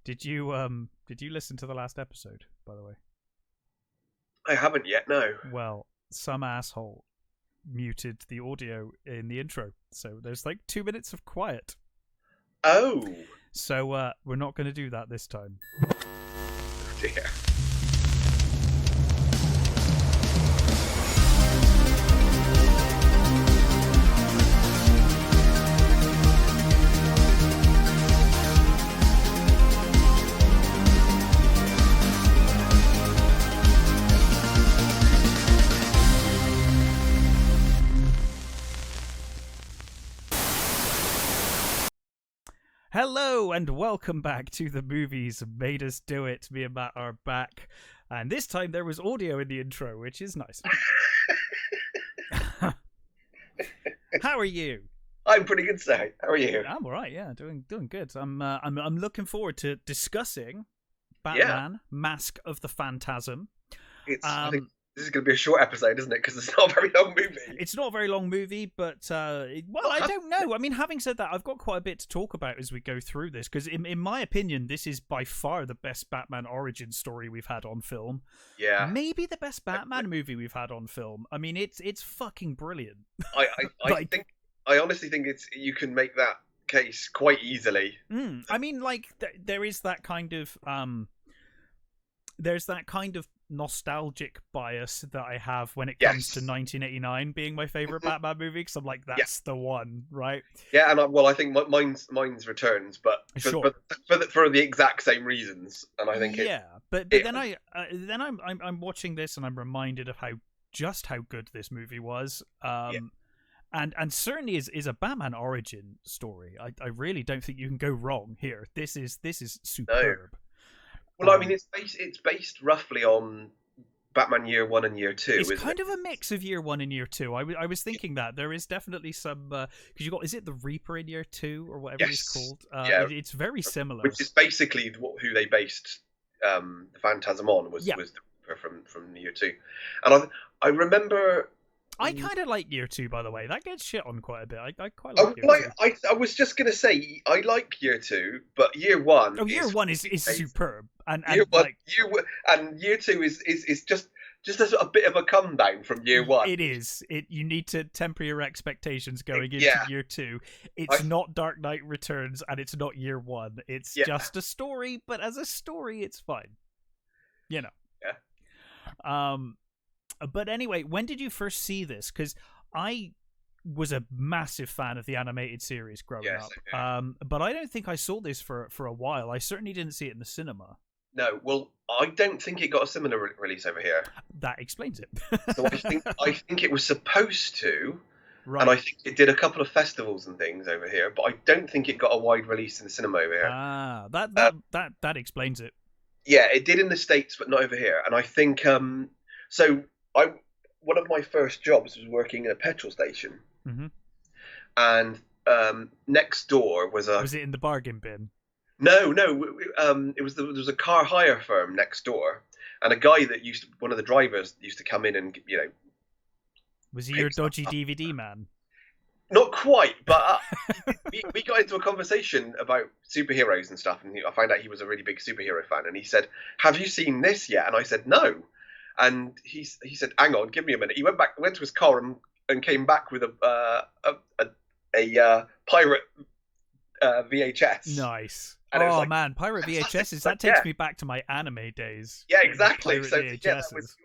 Did you listen to the last episode, by the way? I haven't yet. No. Well, some asshole muted the audio in the intro, so there's like 2 minutes of quiet. Oh. So we're not going to do that this time. Oh dear. Hello and welcome back to The Movies Made Us Do It. Me and Matt are back, and this time there was audio in the intro, which is nice. How are you? I'm pretty good, sir. How are you? I'm all right. Yeah, doing good. I'm looking forward to discussing Batman: Mask of the Phantasm. I think this is going to be a short episode, isn't it? Because it's not a very long movie. It's not a very long movie, but I don't know. I mean, having said that, I've got quite a bit to talk about as we go through this, because in my opinion, this is by far the best Batman origin story we've had on film. Yeah, maybe the best Batman movie we've had on film. I mean, it's fucking brilliant. I honestly think you can make that case quite easily. I mean, like there is that kind of there's that kind of nostalgic bias that I have when it comes to 1989 being my favorite Batman movie, because I'm like, that's the one, right? Yeah, and I think mine's Returns, but for the exact same reasons, and I think but then I'm watching this and I'm reminded of how good this movie was. And certainly is a Batman origin story. I really don't think you can go wrong here. This is superb. No. Well, I mean, it's based roughly on Batman Year 1 and Year 2. It's kind of a mix of Year 1 and Year 2. I was thinking that there is definitely some because you got, is it the Reaper in Year 2 or whatever it's called? It's very similar. Which is basically who they based the Phantasm on was the Reaper from Year 2, and I remember. I kind of like Year 2, by the way. That gets shit on quite a bit. I quite like Year 2. I was just going to say, I like Year 2, but Year 1... Oh, Year 1 is superb. And Year 2 is just a bit of a come down from Year 1. It is. You need to temper your expectations going into Year 2. It's not Dark Knight Returns, and it's not Year 1. It's just a story, but as a story, it's fine. You know. Yeah. But anyway, when did you first see this? Because I was a massive fan of the animated series growing up. But I don't think I saw this for a while. I certainly didn't see it in the cinema. No, well, I don't think it got a similar release over here. That explains it. So I think it was supposed to, right. And I think it did a couple of festivals and things over here, but I don't think it got a wide release in the cinema over here. Ah, that explains it. Yeah, it did in the States, but not over here. And I think one of my first jobs was working in a petrol station, and next door was a. Was it in the bargain bin? No. It was there was a car hire firm next door, and a guy that one of the drivers used to come in and Was he your dodgy DVD man? Not quite, but we got into a conversation about superheroes and stuff, and I found out he was a really big superhero fan, and he said, "Have you seen this yet?" And I said, "No." And he said, "Hang on, give me a minute." He went to his car and came back with a pirate VHS. Nice. And man, pirate VHSs. That takes me back to my anime days. Yeah, exactly. So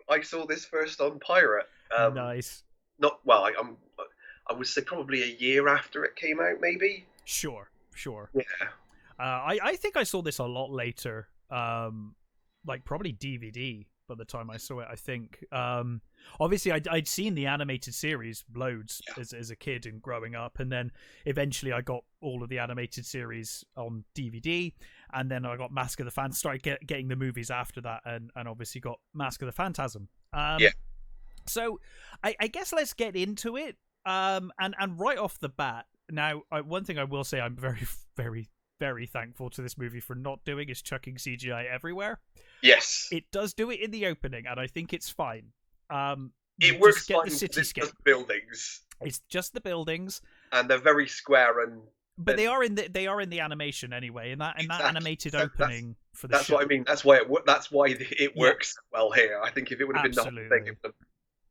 I saw this first on pirate. Nice. I would say probably a year after it came out, maybe. Sure. Yeah. I think I saw this a lot later. Like probably DVD. By the time I saw it, I think obviously I'd seen the animated series loads as a kid and growing up, and then eventually I got all of the animated series on DVD, and then I got Mask of the Phantasm, started getting the movies after that, and obviously got Mask of the Phantasm. So I guess let's get into it, and right off the bat. Now, one thing I will say, I'm very, very, very thankful to this movie for not doing is chucking CGI everywhere. Yes. It does do it in the opening, and I think it's fine. It works fine. The cityscape. It's just buildings. It's just the buildings. And they're very square and but they are in the animation anyway, and that Exactly. animated So opening for the that's show. what I mean. That's why it Yeah. works well here. I think if it would have been the whole thing, Absolutely. it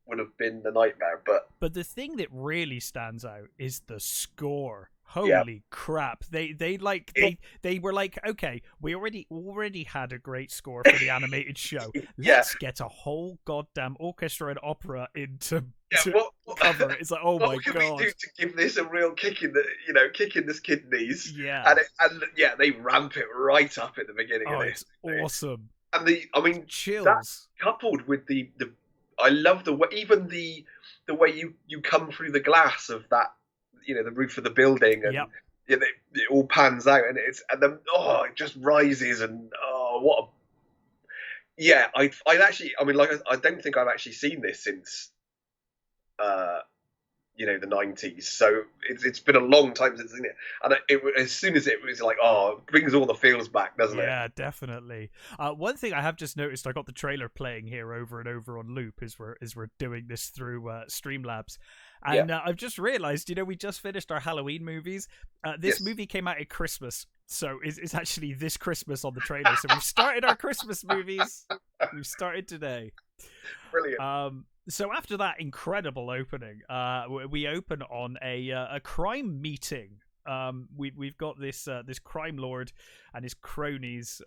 would have been the nightmare. But the thing that really stands out is the score. Yeah. Holy crap. They were like, okay, we already had a great score for the animated show. Yeah. Let's get a whole goddamn orchestra and opera into to what cover it. It's like, oh what my can god. we do to give this a real kick in this kidneys? Yeah. And they ramp it right up at the beginning Oh, of it's this. awesome. And Chills. coupled with the I love the way, even the way you come through the glass of that, the roof of the building, and Yep. it all pans out, and then it just rises, and what a, yeah, I don't think I've actually seen this since the 90s, so it's been a long time since I've seen it, and as soon as it was like, it brings all the feels back, doesn't it? Yeah, definitely. One thing I have just noticed, I got the trailer playing here over and over on loop as we're doing this through Streamlabs, and I've just realized, we just finished our Halloween movies. This movie came out at Christmas, so it's actually this Christmas on the trailer. So we've started our Christmas movies. We've started today. Brilliant. So after that incredible opening, we open on a crime meeting. We've got this crime lord and his cronies.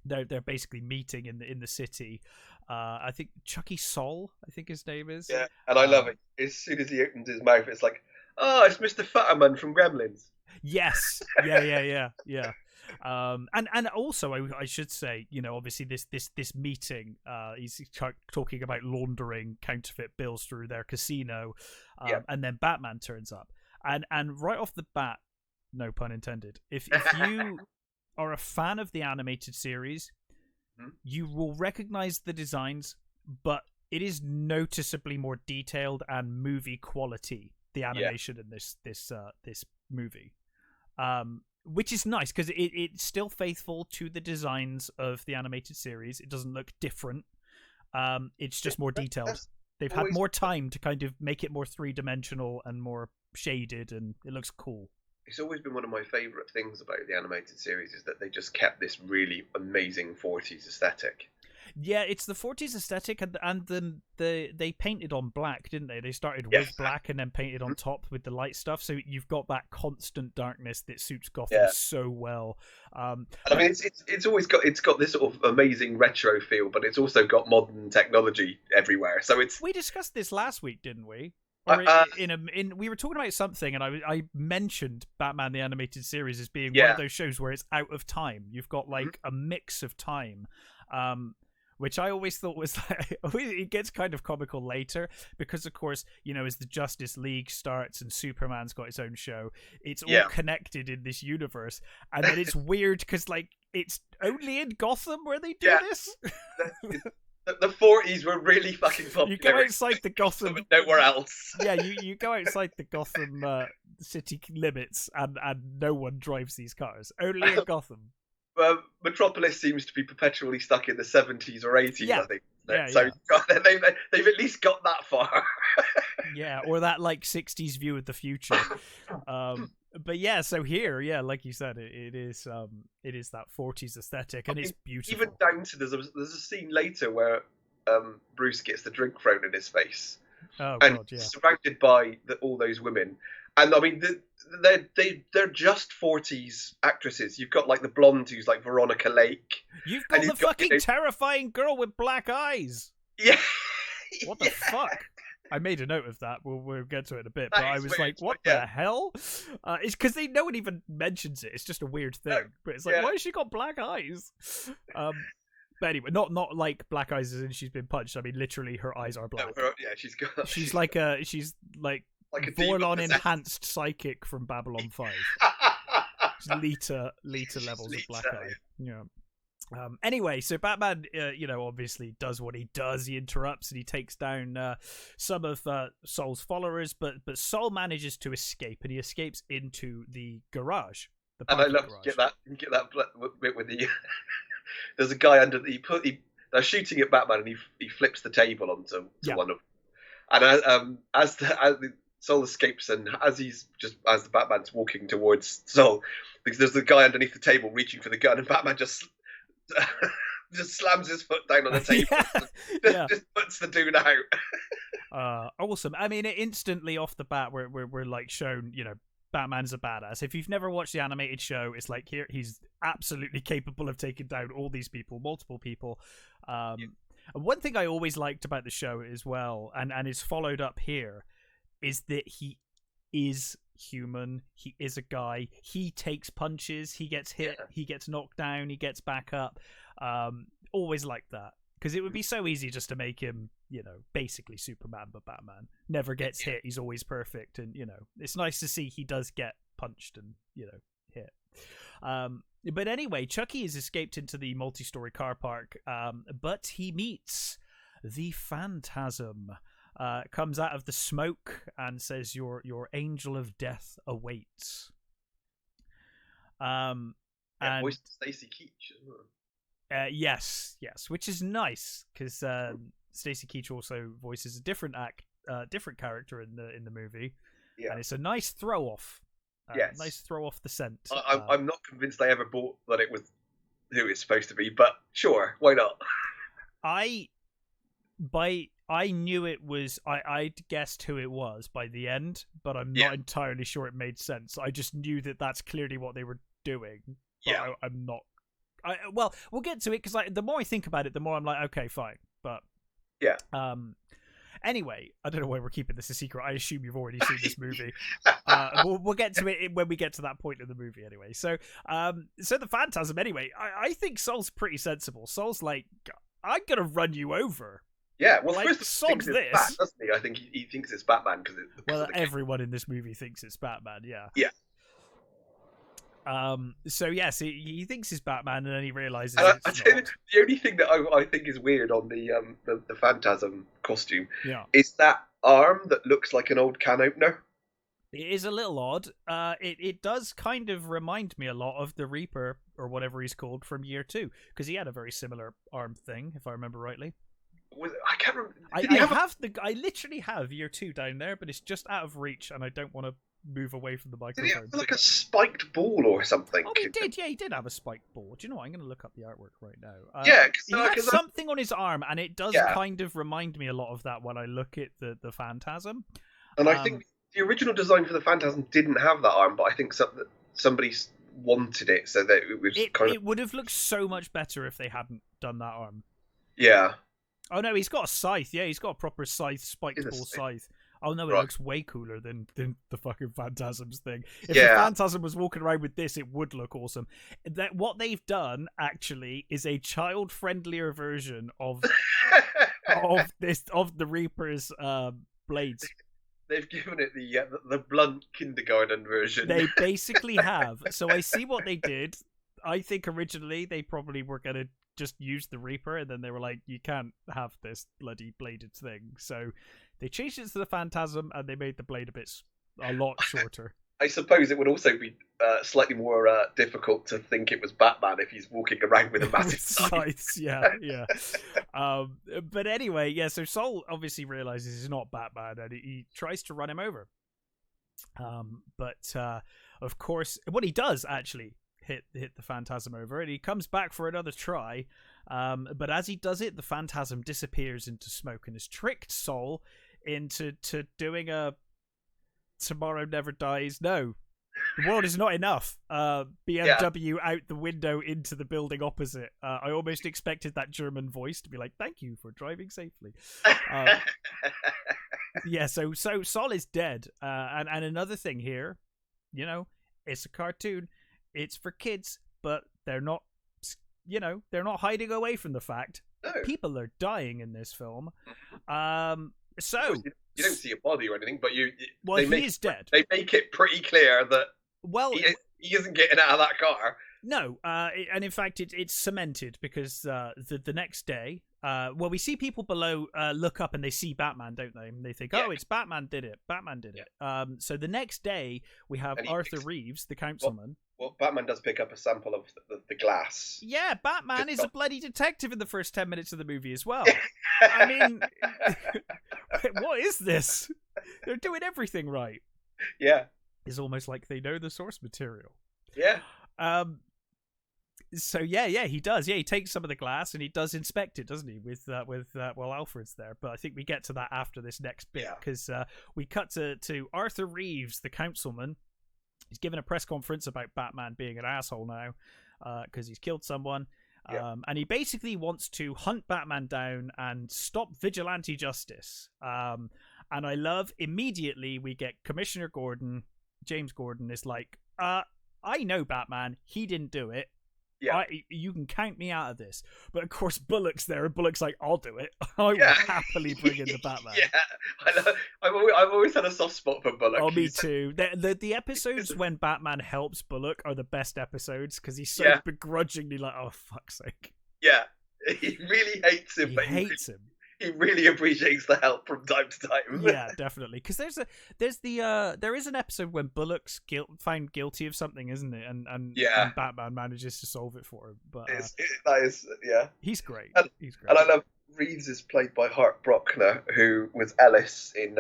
They're basically meeting in the city. I think Chucky Sol, I think his name is. Yeah, and I love it. As soon as he opens his mouth, it's like, it's Mr. Fatterman from Gremlins. Yes. Yeah. And also I should say, obviously this meeting, he's talking about laundering counterfeit bills through their casino, and then Batman turns up, and right off the bat, no pun intended, if you are a fan of the animated series, you will recognize the designs, but it is noticeably more detailed and movie quality, the animation in this movie. Which is nice because it's still faithful to the designs of the animated series. It doesn't look different. It's just more detailed. They've had more time to kind of make it more three-dimensional and more shaded, and it looks cool. It's always been one of my favourite things about the animated series is that they just kept this really amazing 40s aesthetic. Yeah, it's the 40s aesthetic, and then they painted on black, didn't they? They started with black and then painted on top with the light stuff, so you've got that constant darkness that suits Gotham so well. And I mean, it's always got this sort of amazing retro feel, but it's also got modern technology everywhere. So we discussed this last week, didn't we? We were talking about something, and I mentioned Batman the Animated Series as being one of those shows where it's out of time. You've got like a mix of time, which I always thought was like, it gets kind of comical later because, of course, as the Justice League starts and Superman's got his own show, it's all connected in this universe, and then it's weird because like it's only in Gotham where they do this. The 40s were really fucking popular. You go outside the Gotham, nowhere else. Yeah, you go outside the Gotham city limits, and no one drives these cars. Only in Gotham. Metropolis seems to be perpetually stuck in the 70s or 80s, I think. So they've at least got that far. Yeah, or that like 60s view of the future. But yeah, so here, like you said, it is that 40s aesthetic, and it's beautiful. Even down to there's a scene later where Bruce gets the drink thrown in his face, and surrounded by all those women, and I mean they're just 40s actresses. You've got like the blonde who's like Veronica Lake. You've got the fucking terrifying girl with black eyes. Yeah. What the fuck? I made a note of that. We'll get to it in a bit. But I was weird, like, what the hell? It's because no one even mentions it. It's just a weird thing. But it's like, why has she got black eyes? But anyway, not like black eyes as in she's been punched. I mean, literally, her eyes are black. She's like a Vorlon enhanced psychic from Babylon 5. Lita levels of black eye. Yeah. Anyway, so Batman, obviously does what he does. He interrupts and he takes down some of Sol's followers, but Sol manages to escape, and he escapes into the garage. And I love to get that bit with the. There's a guy under they're shooting at Batman, and he flips the table onto one of. And as Sol escapes, and as the Batman's walking towards Sol, there's the guy underneath the table reaching for the gun, and Batman just just slams his foot down on the table, just puts the dude out. Awesome. I mean, instantly off the bat, we're like shown, Batman's a badass. If you've never watched the animated show, it's like here he's absolutely capable of taking down all these people, multiple people. One thing I always liked about the show as well, and is followed up here, is that he is human. He is a guy. He takes punches. He gets hit. He gets knocked down. He gets back up. Always like that, because it would be so easy just to make him, basically Superman, but Batman never gets hit. He's always perfect, and it's nice to see he does get punched and hit. But anyway, Chucky has escaped into the multi-story car park, but he meets the Phantasm. Comes out of the smoke and says, "Your angel of death awaits." And voiced Stacy Keach. Yes, which is nice because Stacy Keach also voices a different character in the movie, and it's a nice throw off. Nice throw off the scent. I'm not convinced I ever bought that it was who it's supposed to be, but sure, why not? I knew it was. I'd guessed who it was by the end, but I'm not entirely sure it made sense. I just knew that that's clearly what they were doing. But I'm not. Well, we'll get to it because the more I think about it, the more I'm like, okay, fine. But anyway, I don't know why we're keeping this a secret. I assume you've already seen this movie. We'll get to it when we get to that point in the movie anyway. So the Phantasm anyway. I think Sol's pretty sensible. Sol's like, I'm gonna run you over. Yeah, well, like, first sod this. Bat, doesn't he? I think he thinks it's Batman because everyone in this movie thinks it's Batman. Yeah. Yeah. So yes, he thinks it's Batman, and then he realizes. I tell you, the only thing that I think is weird on the Phantasm costume, is that arm that looks like an old can opener. It is a little odd. It does kind of remind me a lot of the Reaper or whatever he's called from Year 2, because he had a very similar arm thing, if I remember rightly. I can't remember. I literally have Year 2 down there, but it's just out of reach, and I don't want to move away from the microphone. Did he have like a spiked ball or something? Oh, he did. Yeah, he did have a spiked ball. Do you know what? I'm going to look up the artwork right now. He had something on his arm, and it does kind of remind me a lot of that when I look at the Phantasm. And I think the original design for the Phantasm didn't have that arm, but I think somebody wanted it, so that it was it would have looked so much better if they hadn't done that arm. Yeah. Oh no, he's got a scythe. Yeah, he's got a proper scythe, spiked ball scythe. Oh no, it looks way cooler than the fucking Phantasm's thing. If the Phantasm was walking around with this, it would look awesome. What they've done actually is a child-friendlier version of the Reaper's blades. They've given it the blunt kindergarten version. They basically have. So I see what they did. I think originally they probably were going to just use the Reaper, and then they were like, you can't have this bloody bladed thing. So they changed it to the Phantasm, and they made the blade a lot shorter. I suppose it would also be slightly more difficult to think it was Batman if he's walking around with a massive scythe. Yeah. But anyway, so Sol obviously realizes he's not Batman, and he tries to run him over. But of course, what he does actually hit the Phantasm over, and he comes back for another try. But as he does it, the Phantasm disappears into smoke and has tricked Sol into doing a Tomorrow Never Dies. No, the world is not enough. BMW out the window into the building opposite. I almost expected that German voice to be like, "Thank you for driving safely." So Sol is dead. And another thing here, it's a cartoon. It's for kids, but they're not. They're not hiding away from the fact people are dying in this film. So you don't see a body or anything, but he is dead. They make it pretty clear that he isn't getting out of that car. No, and in fact, it's cemented because the next day, we see people below look up and they see Batman, don't they? And they think, it's Batman did it. Batman did it. So the next day, we have Arthur Reeves, the councilman. Well, Batman does pick up a sample of the glass. Yeah, Batman is a bloody detective in the first 10 minutes of the movie as well. I mean, what is this? They're doing everything right. Yeah. It's almost like they know the source material. Yeah. So yeah, he does. Yeah, he takes some of the glass and he does inspect it, doesn't he? With well, Alfred's there, but I think we get to that after this next bit because we cut to Arthur Reeves, the councilman. He's given a press conference about Batman being an asshole now because he's killed someone. And he basically wants to hunt Batman down and stop vigilante justice. And I love immediately we get Commissioner Gordon, James Gordon is like, I know Batman. He didn't do it. Yeah. You can count me out of this. But of course, Bullock's there, and Bullock's like, I'll do it. I will happily bring in the Batman. Yeah, I've always had a soft spot for Bullock. Oh, me too. The episodes when Batman helps Bullock are the best episodes because he's so begrudgingly like, oh, fuck's sake. Yeah, he really hates him. He hates him. He really appreciates the help from time to time. Yeah, definitely. Because there is an episode when Bullock's found guilty of something, isn't it? And Batman manages to solve it for him. But he's great. He's great. And I love Reeves is played by Hart Brockner, who was Ellis in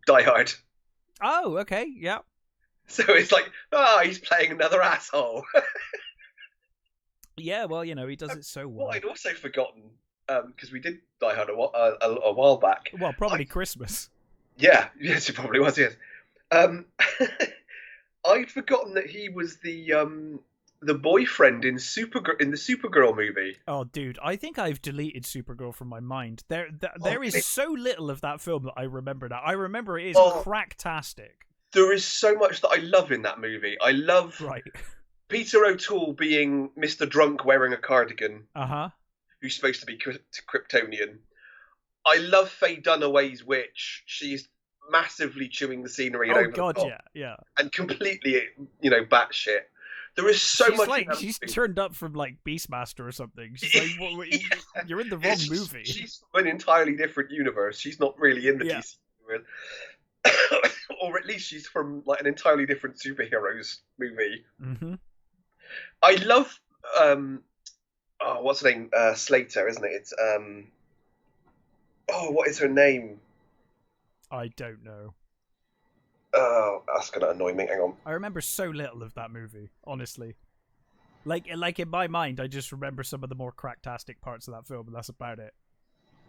Die Hard. Oh, okay, yeah. So it's like, he's playing another asshole. Yeah, well, you know, he does it so well. Well, I'd also forgotten, because we did Die Hard a while back. Well, probably Christmas. Yeah, yes, it probably was, yes. I'd forgotten that he was the boyfriend in the Supergirl movie. Oh, dude, I think I've deleted Supergirl from my mind. There is so little of that film that I remember now. I remember it is cracktastic. There is so much that I love in that movie. I love... Right. Peter O'Toole being Mr. Drunk wearing a cardigan, who's supposed to be Kryptonian. I love Faye Dunaway's witch. She's massively chewing the scenery over the top. Yeah. And completely, batshit. There is so much. She's turned up from like Beastmaster or something. She's like, you're in the wrong movie. She's from an entirely different universe. She's not really in the DC universe. Or at least she's from like an entirely different superheroes movie. Mm-hmm. I love what's her name? Slater, isn't it? It's what is her name? I don't know. Oh, that's gonna annoy me. Hang on. I remember so little of that movie, honestly. Like in my mind, I just remember some of the more cracktastic parts of that film, and that's about it.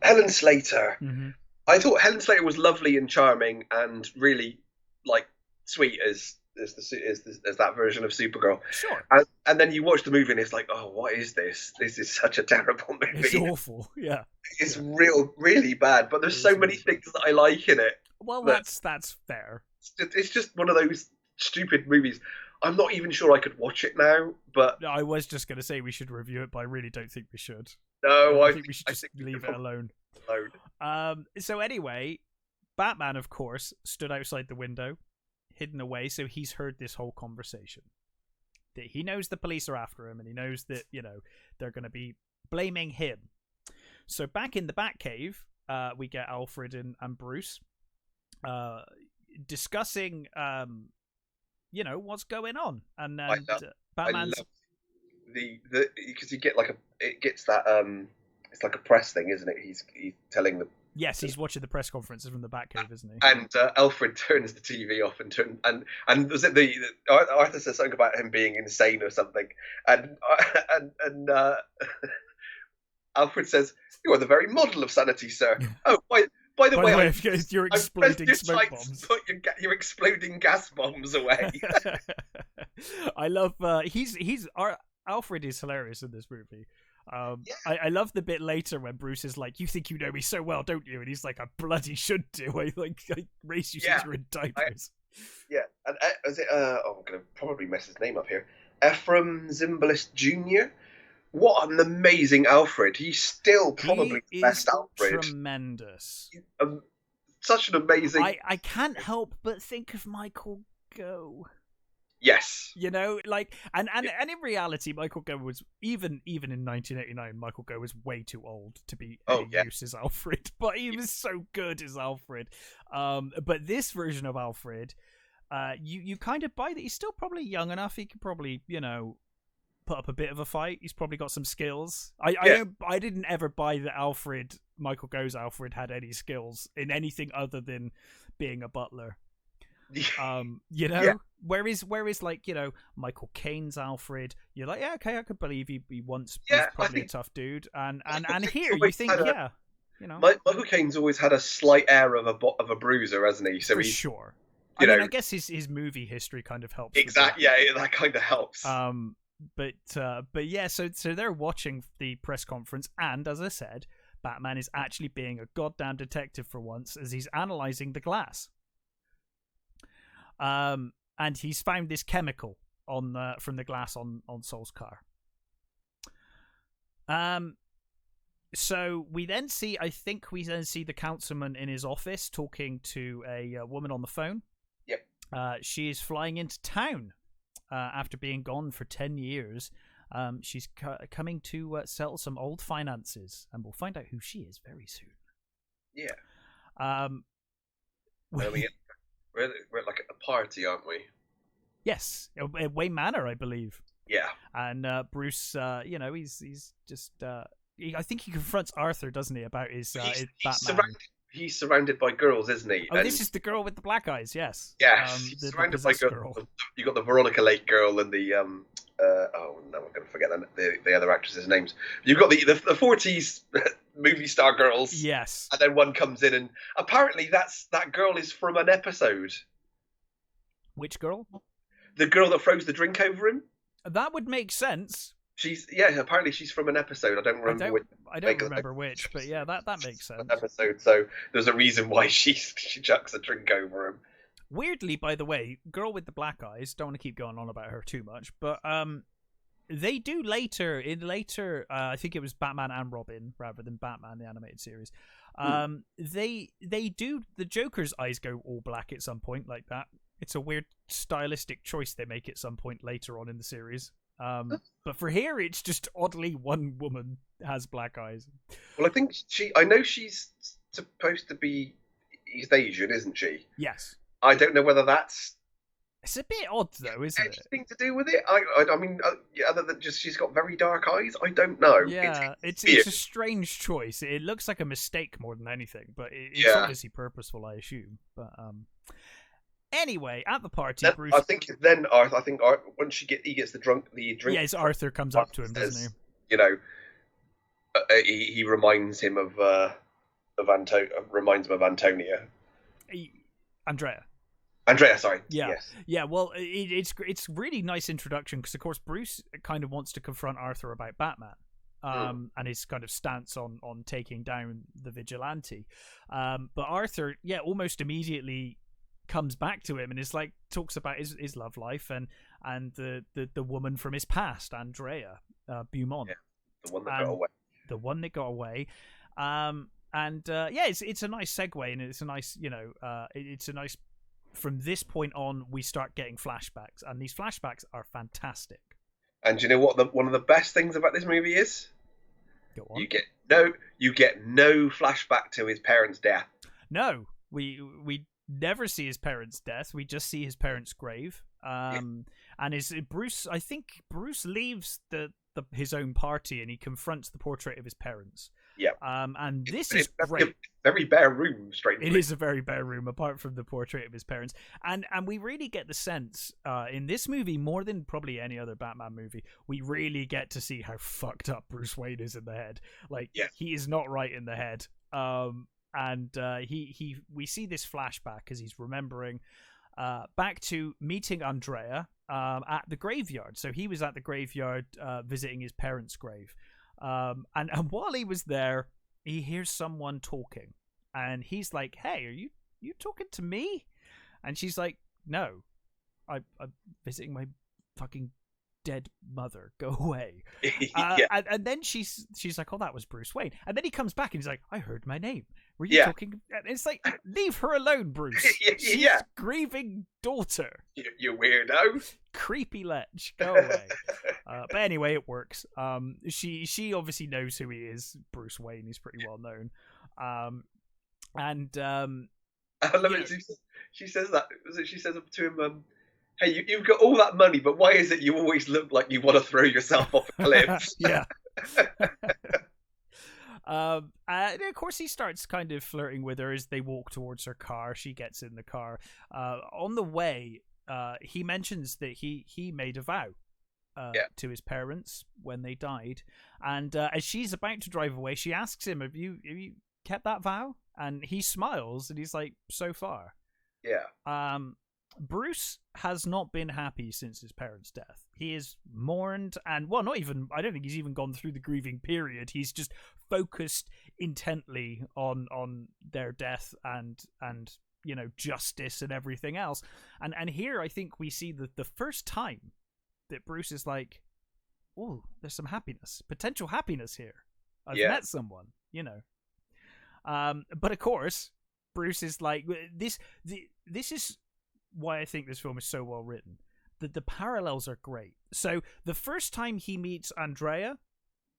Helen Slater. Mm-hmm. I thought Helen Slater was lovely and charming and really like sweet as that version of Supergirl. Sure. And then you watch the movie and it's like, oh, what is this? This is such a terrible movie. It's awful. Yeah. It's really bad. But there's so many things that I like in it. Well, that's fair. It's just one of those stupid movies. I'm not even sure I could watch it now. But I was just going to say we should review it, but I really don't think we should. No, I think we should just leave it alone. So anyway, Batman, of course, stood outside the window, hidden away, so he's heard this whole conversation. That he knows the police are after him, and he knows that, they're going to be blaming him. So back in the Batcave, we get Alfred and Bruce discussing, what's going on. And then Batman's... I love because you get it's like a press thing, isn't it? He's telling the... Yes, he's watching the press conferences from the Batcave, isn't he? And Alfred turns the TV off and was it Arthur says something about him being insane or something, and Alfred says, "You are the very model of sanity, sir." Oh, by the way, you're exploding smoke bombs. Put your exploding gas bombs away. I love Alfred is hilarious in this movie. I love the bit later when Bruce is like, "You think you know me so well, don't you?" And he's like, "I bloody should do. I raised you since you were in diapers." And is it? I'm gonna probably mess his name up here. Ephraim Zimbalist Jr. What an amazing Alfred! He's still probably the best Alfred. Tremendous. Such an amazing. I can't help but think of Michael Gough. Yes. And in reality, Michael Gough was even in 1989. Michael Gough was way too old to be use as Alfred, but he was so good as Alfred. But this version of Alfred, you kind of buy that he's still probably young enough. He could probably put up a bit of a fight. He's probably got some skills. I didn't ever buy that Alfred Michael Go's Alfred had any skills in anything other than being a butler. You know, Yeah. whereas like, you know, Michael Caine's Alfred, you're like, yeah, okay, I could believe he once Yeah, was I probably think a tough dude, and Michael here Caine's you always think, had a- yeah, you know, Michael Caine's always had a slight air of a bruiser, hasn't he? So for he's sure. you I mean, know I guess his movie history kind of helps. with exactly. that. Yeah, that kind of helps. But yeah, so they're watching the press conference, and as I said, Batman is actually being a goddamn detective for once, as he's analyzing the glass. And he's found this chemical on from the glass on Sol's car. So we then see, I think we then see the councilman in his office talking to a woman on the phone. Yep. She is flying into town after being gone for 10 years. She's coming to settle some old finances, and we'll find out who she is very soon. Yeah. We're at like a party, aren't we? Yes, at Wayne Manor, I believe. Yeah. And Bruce, you know, he's just. I think he confronts Arthur, doesn't he, about his Batman. He's surrounded by girls, isn't he? Oh, this is the girl with the black eyes. Yes. Yes, he's surrounded by girls. You got the Veronica Lake girl and the oh no, I'm going to forget the other actresses' names. You've got the 40s movie star girls. Yes. And then one comes in, and apparently that girl is from an episode. Which girl? The girl that throws the drink over him. That would make sense. Apparently she's from an episode. I don't remember which. I don't remember which, but yeah, that makes sense. Episode, so there's a reason why she chucks a drink over him. Weirdly, by the way, girl with the black eyes. Don't want to keep going on about her too much, but they do later. I think it was Batman and Robin rather than Batman the animated series. They do. The Joker's eyes go all black at some point like that. It's a weird stylistic choice they make at some point later on in the series. But for here, it's just oddly one woman has black eyes. Well, I think I know she's supposed to be East Asian, isn't she? Yes. I don't know whether that's. It's a bit odd, though, isn't it? Anything to do with it? I mean, other than just she's got very dark eyes. I don't know. Yeah, it's a strange choice. It looks like a mistake more than anything, but it's obviously purposeful, I assume. But anyway, at the party, Bruce. I think once he gets the drink. Yes, Arthur comes up to him, doesn't he? You know, he reminds him of Antonia. Andrea, sorry. Yeah, yes. Yeah. Well, it's really nice introduction because, of course, Bruce kind of wants to confront Arthur about Batman, and his kind of stance on taking down the vigilante. But Arthur, almost immediately comes back to him and is like talks about his love life and the woman from his past, Andrea Beaumont, the one that got away. The one that got away. It's a nice segue, and it's a nice, it's a nice. From this point on, we start getting flashbacks, and these flashbacks are fantastic. And do you know what one of the best things about this movie is? Go on. You get no flashback to his parents' death. No, we never see his parents' death. We just see his parents' grave. And Bruce? I think Bruce leaves his own party, and he confronts the portrait of his parents. Yeah. And this is great. A very bare room, straight. It is a very bare room, apart from the portrait of his parents. And we really get the sense in this movie, more than probably any other Batman movie, we really get to see how fucked up Bruce Wayne is in the head. He is not right in the head. We see this flashback as he's remembering back to meeting Andrea at the graveyard. So he was at the graveyard visiting his parents' grave. And while he was there, he hears someone talking, and he's like, "Hey, are you talking to me?" And she's like, "No, I'm visiting my fucking dead mother. Go away." And then she's like, "Oh, that was Bruce Wayne." And then he comes back and he's like, "I heard my name. Were you talking?" And it's like, leave her alone, Bruce. She's grieving daughter. You weirdo. Creepy lech. Go away. But anyway, it works. She obviously knows who he is. Bruce Wayne. He's pretty well known. I love it. She says that. She says to him, "Hey, you've got all that money, but why is it you always look like you want to throw yourself off a cliff?" Yeah. And of course, he starts kind of flirting with her as they walk towards her car. She gets in the car. On the way, he mentions that he made a vow to his parents when they died, and as she's about to drive away, she asks him, "Have you kept that vow?" And he smiles, and he's like, "So far." Yeah. Bruce has not been happy since his parents' death. He is mourned, and well, not even. I don't think he's even gone through the grieving period. He's just focused intently on their death and justice and everything else. And here I think we see the first time that Bruce is like, "Oh, there's some happiness, potential happiness here. I've met someone, But of course, Bruce is like, this is why I think this film is so well written. The parallels are great. So the first time he meets Andrea,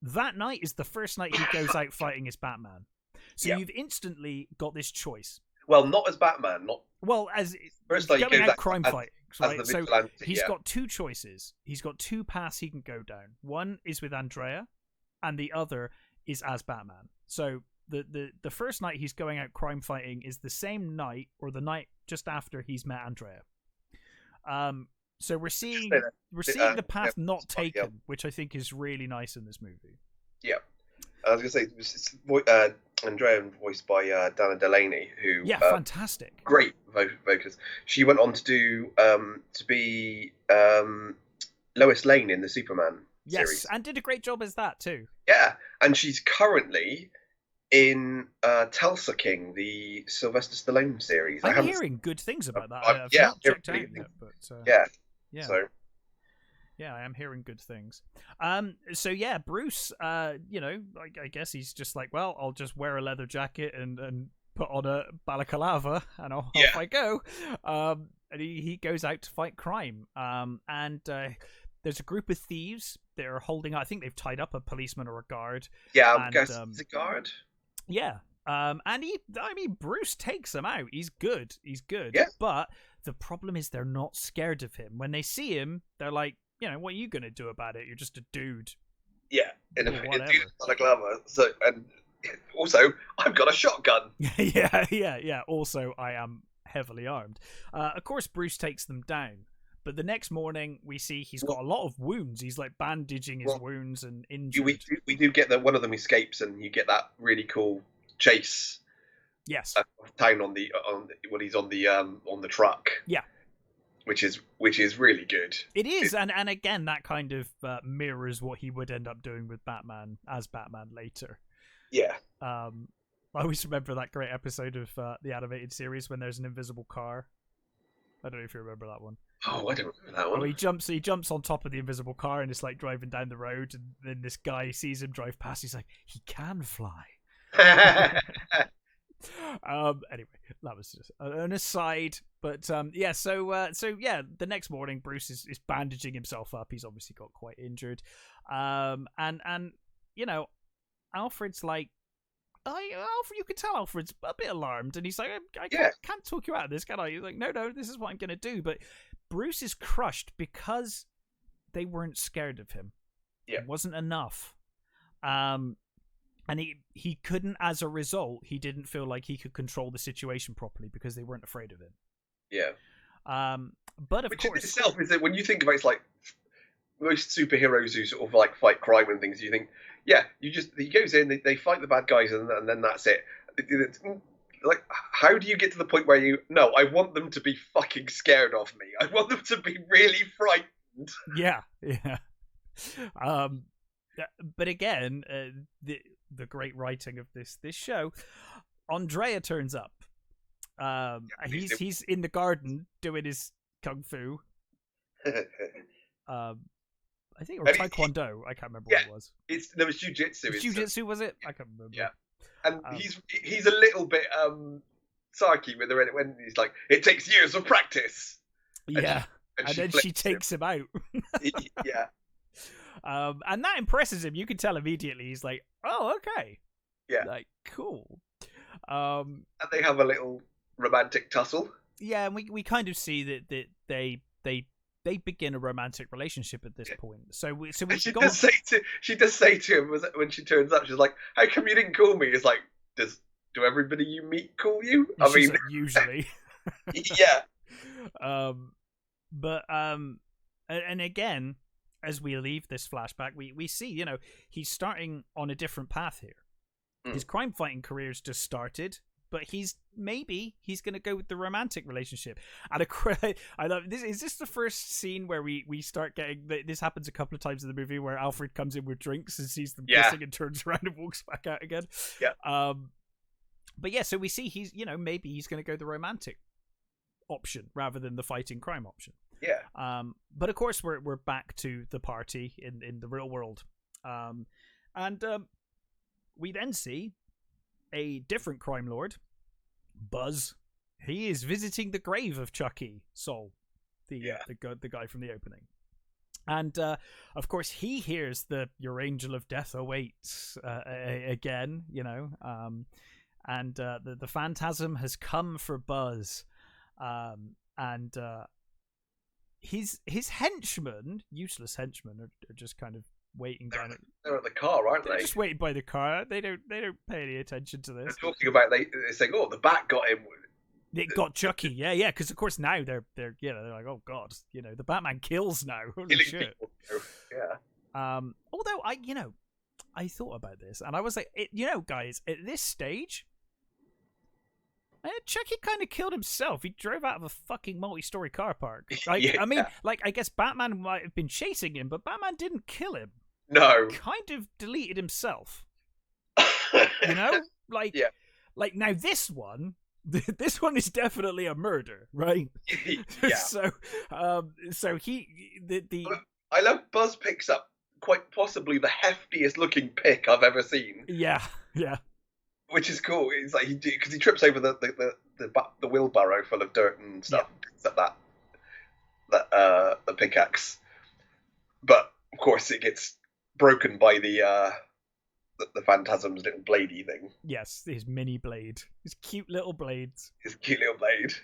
that night is the first night he goes out fighting as Batman. So you've instantly got this choice. Well, not as Batman, not. Well, as first going out crime fighting, right? So he's got got two choices. He's got two paths he can go down. One is with Andrea, and the other is as Batman. So the first night he's going out crime fighting is the same night or the night just after he's met Andrea. So we're seeing the path not taken, which I think is really nice in this movie. Yeah, I was gonna say Andrea voiced by Dana Delaney, who fantastic, great vocalist. She went on to do to be Lois Lane in the Superman series, and did a great job as that too. Yeah, and she's currently in Tulsa King, the Sylvester Stallone series. I'm hearing good things about that. I've not checked out yet, but so. Yeah, I am hearing good things. So yeah, Bruce, I guess he's just like, well, I'll just wear a leather jacket and put on a balaclava and off I go. And he goes out to fight crime. And there's a group of thieves that are holding. I think they've tied up a policeman or a guard. Yeah, I guess it's a guard. Yeah. And Bruce takes them out. He's good. Yeah. But the problem is they're not scared of him. When they see him, they're like, what are you going to do about it? You're just a dude. Yeah, in a balaclava. So, and also, I've got a shotgun. Yeah. Also, I am heavily armed. Of course, Bruce takes them down. But the next morning, we see he's got a lot of wounds. He's like bandaging his wounds and injured. We do get that one of them escapes, and you get that really cool chase. Yes. Town when he's on the truck. Yeah. Which is really good. It is, and again, that kind of mirrors what he would end up doing with Batman as Batman later. Yeah. I always remember that great episode of the animated series when there's an invisible car. I don't know if you remember that one. Oh, I don't remember that one. Oh, he jumps on top of the invisible car and it's like driving down the road, and then this guy sees him drive past. He's like, he can fly. Anyway, that was just an aside. But so the next morning Bruce is bandaging himself up. He's obviously got quite injured. And Alfred's like, Alfred, you can tell Alfred's a bit alarmed, and he's like, I can't talk you out of this, can I? He's like, no, this is what I'm gonna do. But Bruce is crushed because they weren't scared of him. Yeah. It wasn't enough. And he couldn't, as a result, he didn't feel like he could control the situation properly because they weren't afraid of him. Yeah. But of Which course, in itself is that when you think about it's like most superheroes who sort of like fight crime and things, you think, he goes in, they fight the bad guys, and then that's it. It's like, how do you get to the point where I want them to be fucking scared of me. I want them to be really frightened. Yeah. But again, the great writing of this show, Andrea turns up. He's in the garden doing his kung fu. I think, or taekwondo. I can't remember what it was. There was jujitsu. Jujitsu, was it? I can't remember. Yeah, and he's a little bit sarky with her when he's like, "It takes years of practice." Yeah, and then she takes him out. Yeah. And that impresses him. You can tell immediately. He's like, "Oh, okay." Yeah. Like, cool. And they have a little romantic tussle. Yeah, and we kind of see that they they begin a romantic relationship at this point. So we She got does say to him when she turns up, she's like, "How come you didn't call me?" It's like, do everybody you meet call you? I she's mean, like, usually. yeah, But and again, as we leave this flashback, we see, you know, he's starting on a different path here. His crime fighting career's just started, but he's going to go with the romantic relationship. And I love this. Is this the first scene where we start getting this? Happens a couple of times in the movie where Alfred comes in with drinks and sees them kissing and turns around and walks back out again. Yeah. But yeah, so we see he's, you know, maybe he's going to go the romantic option rather than the fighting crime option. Yeah. But of course we're back to the party in the real world. And we then see a different crime lord, Buzz. He is visiting the grave of Chucky Sol, the guy from the opening. And of course he hears your angel of death awaits again, you know. And the phantasm has come for Buzz. And his henchmen, useless henchmen, are just kind of waiting down. They're at the car, aren't They're they? just waiting by the car. They don't pay any attention to this. They're talking about they're saying, "Oh, the bat got him." It got Chucky, yeah, because of course now they're like, oh god, you know, the Batman kills now. Holy shit! People. Yeah. Although I thought about this and I was like, you know, guys, at this stage, Chucky kind of killed himself. He drove out of a fucking multi-story car park. Like, I mean, like, I guess Batman might have been chasing him, but Batman didn't kill him. No. He kind of deleted himself. You know, like, like now this one is definitely a murder, right? Yeah. So he the I love Buzz picks up quite possibly the heftiest looking pick I've ever seen. Yeah. Which is cool. It's like because he trips over the wheelbarrow full of dirt and stuff. Picks up the pickaxe, but of course it gets broken by the Phantasm's little bladey thing. Yes, his mini blade, his cute little blades. His cute little blade.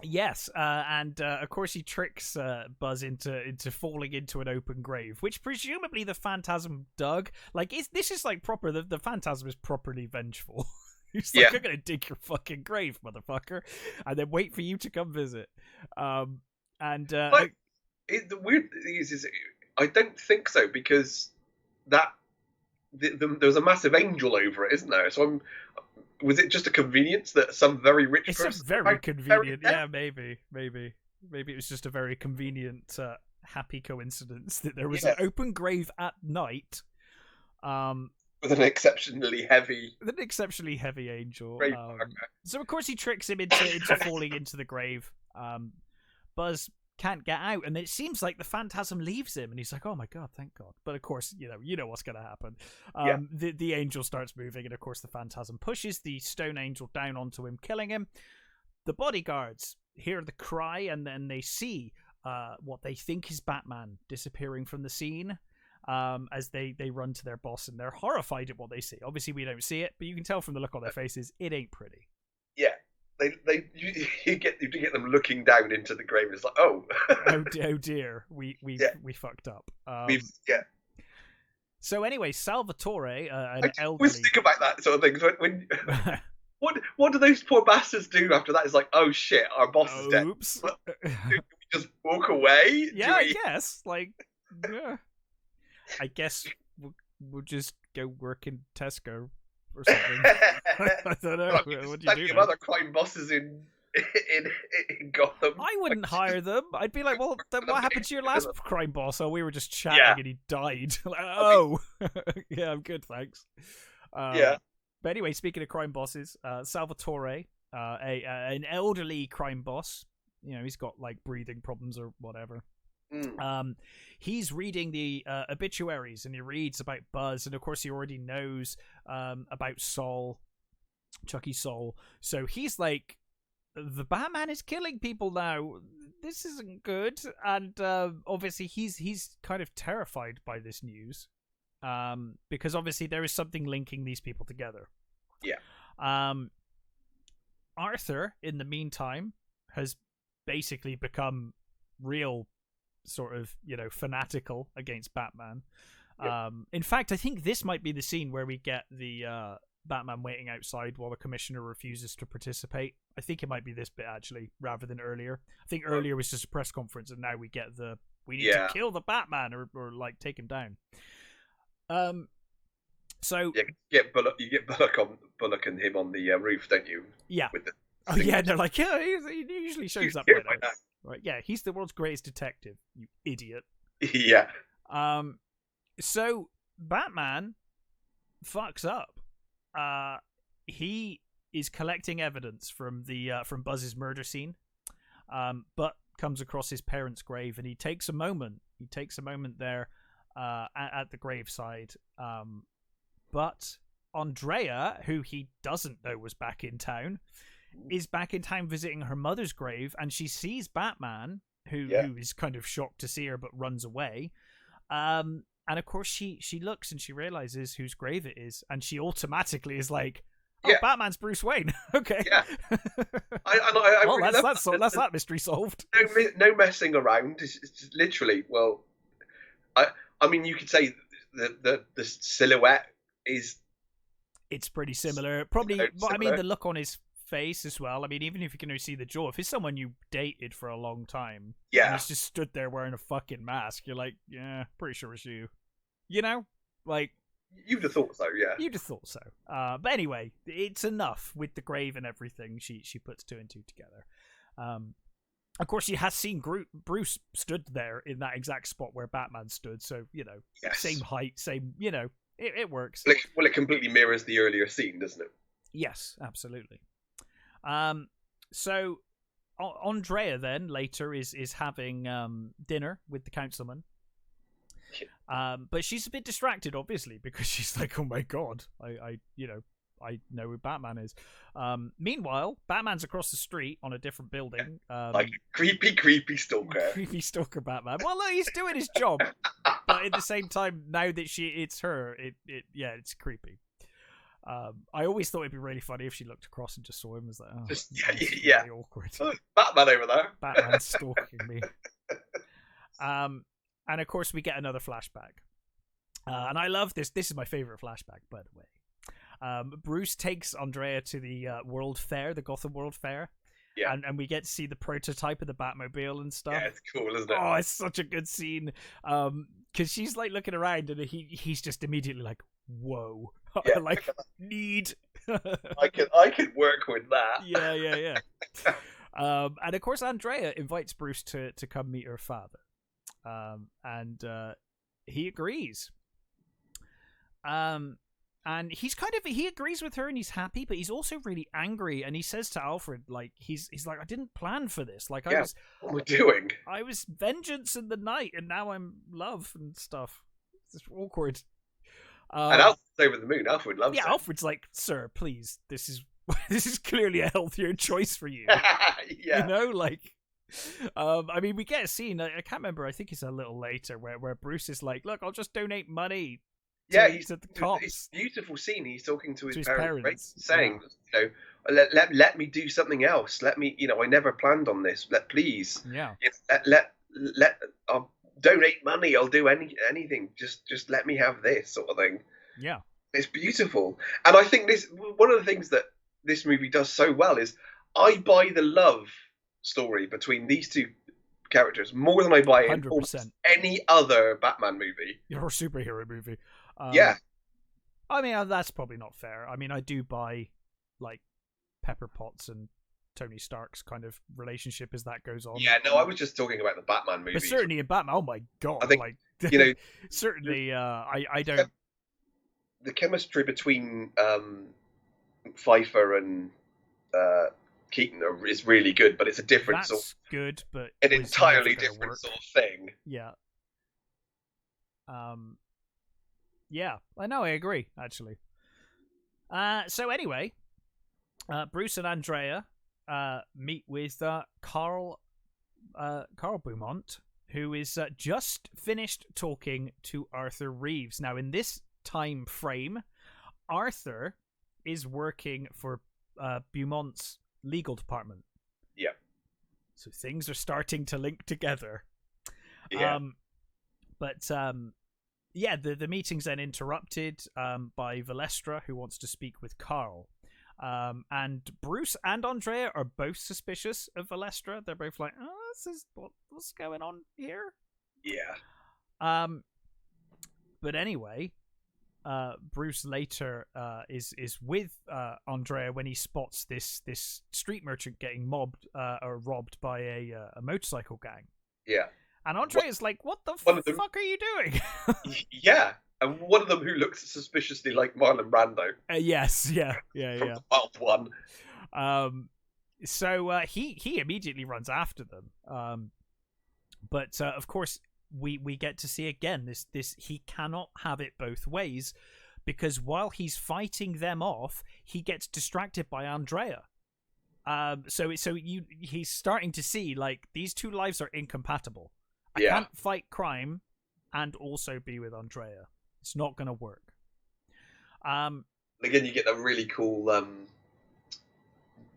Yes, and of course he tricks Buzz into falling into an open grave, which presumably the Phantasm dug. Like, this is like proper. The Phantasm is properly vengeful. He's like, I'm gonna dig your fucking grave, motherfucker, and then wait for you to come visit. The weird thing is I don't think so, because there's a massive angel over it, isn't there? So was it just a convenience that some very rich person... It's very convenient. Yeah, maybe it was just a very convenient, happy coincidence that there was an open grave at night. With an exceptionally heavy angel. So of course he tricks him into falling into the grave. Buzz can't get out, and it seems like the Phantasm leaves him, and he's like, oh my god, thank god. But of course, you know what's going to happen. The angel starts moving, and of course the Phantasm pushes the stone angel down onto him, killing him. The bodyguards hear the cry, and then they see what they think is Batman disappearing from the scene, as they run to their boss, and they're horrified at what they see. Obviously we don't see it, but you can tell from the look on their faces, it ain't pretty. Yeah. You get them looking down into the grave. It's like, oh dear, we fucked up. So anyway, Salvatore, an elderly. I always think about that sort of thing. When what do those poor bastards do after that? It's like, oh shit, our boss is dead. Oops. Do we just walk away? Yeah, I guess. Like, I guess we'll just go work in Tesco. Or something. I don't know. What do you do? Other crime bosses in Gotham. I wouldn't hire them. I'd be like, well, then what happened to your last crime boss? Oh, we were just chatting and he died. Like, oh, yeah, I'm good, thanks. But anyway, speaking of crime bosses, Salvatore, an elderly crime boss. You know, he's got like breathing problems or whatever. He's reading the obituaries, and he reads about Buzz, and of course he already knows about Chucky Sol. So he's like, the Batman is killing people now. This isn't good. And obviously he's kind of terrified by this news, because obviously there is something linking these people together. Yeah. Arthur, in the meantime, has basically become real sort of, fanatical against Batman. Yep. In fact, I think this might be the scene where we get the Batman waiting outside while the commissioner refuses to participate. I think it might be this bit, actually, rather than earlier. I think earlier was just a press conference, and now we get we need to kill the Batman or like take him down. So you get Bullock and him on the roof, don't you? Yeah. With the they're like, yeah, he usually shows up by now. Right? Yeah, he's the world's greatest detective. You idiot. Yeah. So Batman fucks up. He is collecting evidence from from Buzz's murder scene, but comes across his parents' grave, and he takes a moment. There at the graveside. But Andrea, who he doesn't know was back in town, is back in town visiting her mother's grave, and she sees Batman, who is kind of shocked to see her but runs away. And of course she looks and she realizes whose grave it is, and she automatically is like, "Oh, Batman's Bruce Wayne." Okay. Yeah. Well, that's that mystery solved. No messing around. It's just literally. Well, I mean, you could say the silhouette is. It's pretty similar. Probably, but I mean, the look on his face as well. I mean, even if you can only see the jaw, if it's someone you dated for a long time, and he's just stood there wearing a fucking mask, you're like, yeah, pretty sure it's you. Like you'd have thought so, yeah. You'd have thought so. But anyway, it's enough with the grave and everything. She puts two and two together. Of course, she has seen Bruce stood there in that exact spot where Batman stood, so same height, same. It works. Well, it completely mirrors the earlier scene, doesn't it? Yes, absolutely. So Andrea then later is having dinner with the councilman. But she's a bit distracted, obviously, because she's like, oh my god, I know who Batman is. Meanwhile, Batman's across the street on a different building. Like creepy stalker. Creepy stalker Batman. Well, look, he's doing his job. But at the same time, now that it's her, it's creepy. I always thought it'd be really funny if she looked across and just saw him. It was like, really awkward. Oh, Batman over there. Batman's stalking me. And of course, we get another flashback. And I love this. This is my favorite flashback, by the way. Bruce takes Andrea to the World Fair, the Gotham World Fair. Yeah. And we get to see the prototype of the Batmobile and stuff. Yeah, it's cool, isn't it? Oh, it's such a good scene. Because she's like looking around and he's just immediately like, whoa. Yeah. Like, need. I could work with that. Yeah. And of course, Andrea invites Bruce to come meet her father. And he agrees. And he agrees with her and he's happy, but he's also really angry. And he says to Alfred, like, he's like, I didn't plan for this. Like, what we're doing. I was vengeance in the night, and now I'm love and stuff. It's awkward. And Alfred's over the moon. Alfred loves it. Yeah, Alfred's like, sir, please, this is clearly a healthier choice for you. Yeah. I mean, we get a scene. I can't remember. I think it's a little later where Bruce is like, "Look, I'll just donate money." He's to the cops. It's a beautiful scene. He's talking to his parents, saying, let me do something else. Let me, I never planned on this. Please, let donate money. I'll do anything. Just let me have this sort of thing. Yeah, it's beautiful. And I think one of the things that this movie does so well is I buy the love story between these two characters more than I buy in 100%. Any other Batman movie or superhero movie. I mean, that's probably not fair. I mean, I do buy like Pepper Potts and Tony Stark's kind of relationship as that goes on. Yeah, no, I was just talking about the Batman movies. But certainly in Batman, oh my god, I think, certainly I don't. The chemistry between Pfeiffer and Keaton is really good, but it's a different good, but an entirely different sort of thing. Yeah. Yeah, I know. I agree. Actually. So anyway, Bruce and Andrea meet with Carl Beaumont, who is just finished talking to Arthur Reeves. Now, in this time frame, Arthur is working for Beaumont's legal department. Yeah. So things are starting to link together. Yeah. Yeah, the meeting's then interrupted by Valestra, who wants to speak with Carl. And Bruce and Andrea are both suspicious of Valestra. They're both like, "Oh, this is what's going on here." Yeah. But anyway, Bruce later is with Andrea when he spots this street merchant getting mobbed or robbed by a motorcycle gang. Yeah. And Andrea's like, "What the fuck are you doing?" Yeah. And one of them who looks suspiciously like Marlon Brando. Yes, yeah. From the Wild One. So he immediately runs after them. But of course, we get to see again this he cannot have it both ways, because while he's fighting them off, he gets distracted by Andrea. So he's starting to see like these two lives are incompatible. I can't fight crime and also be with Andrea. It's not going to work. Again, you get that really cool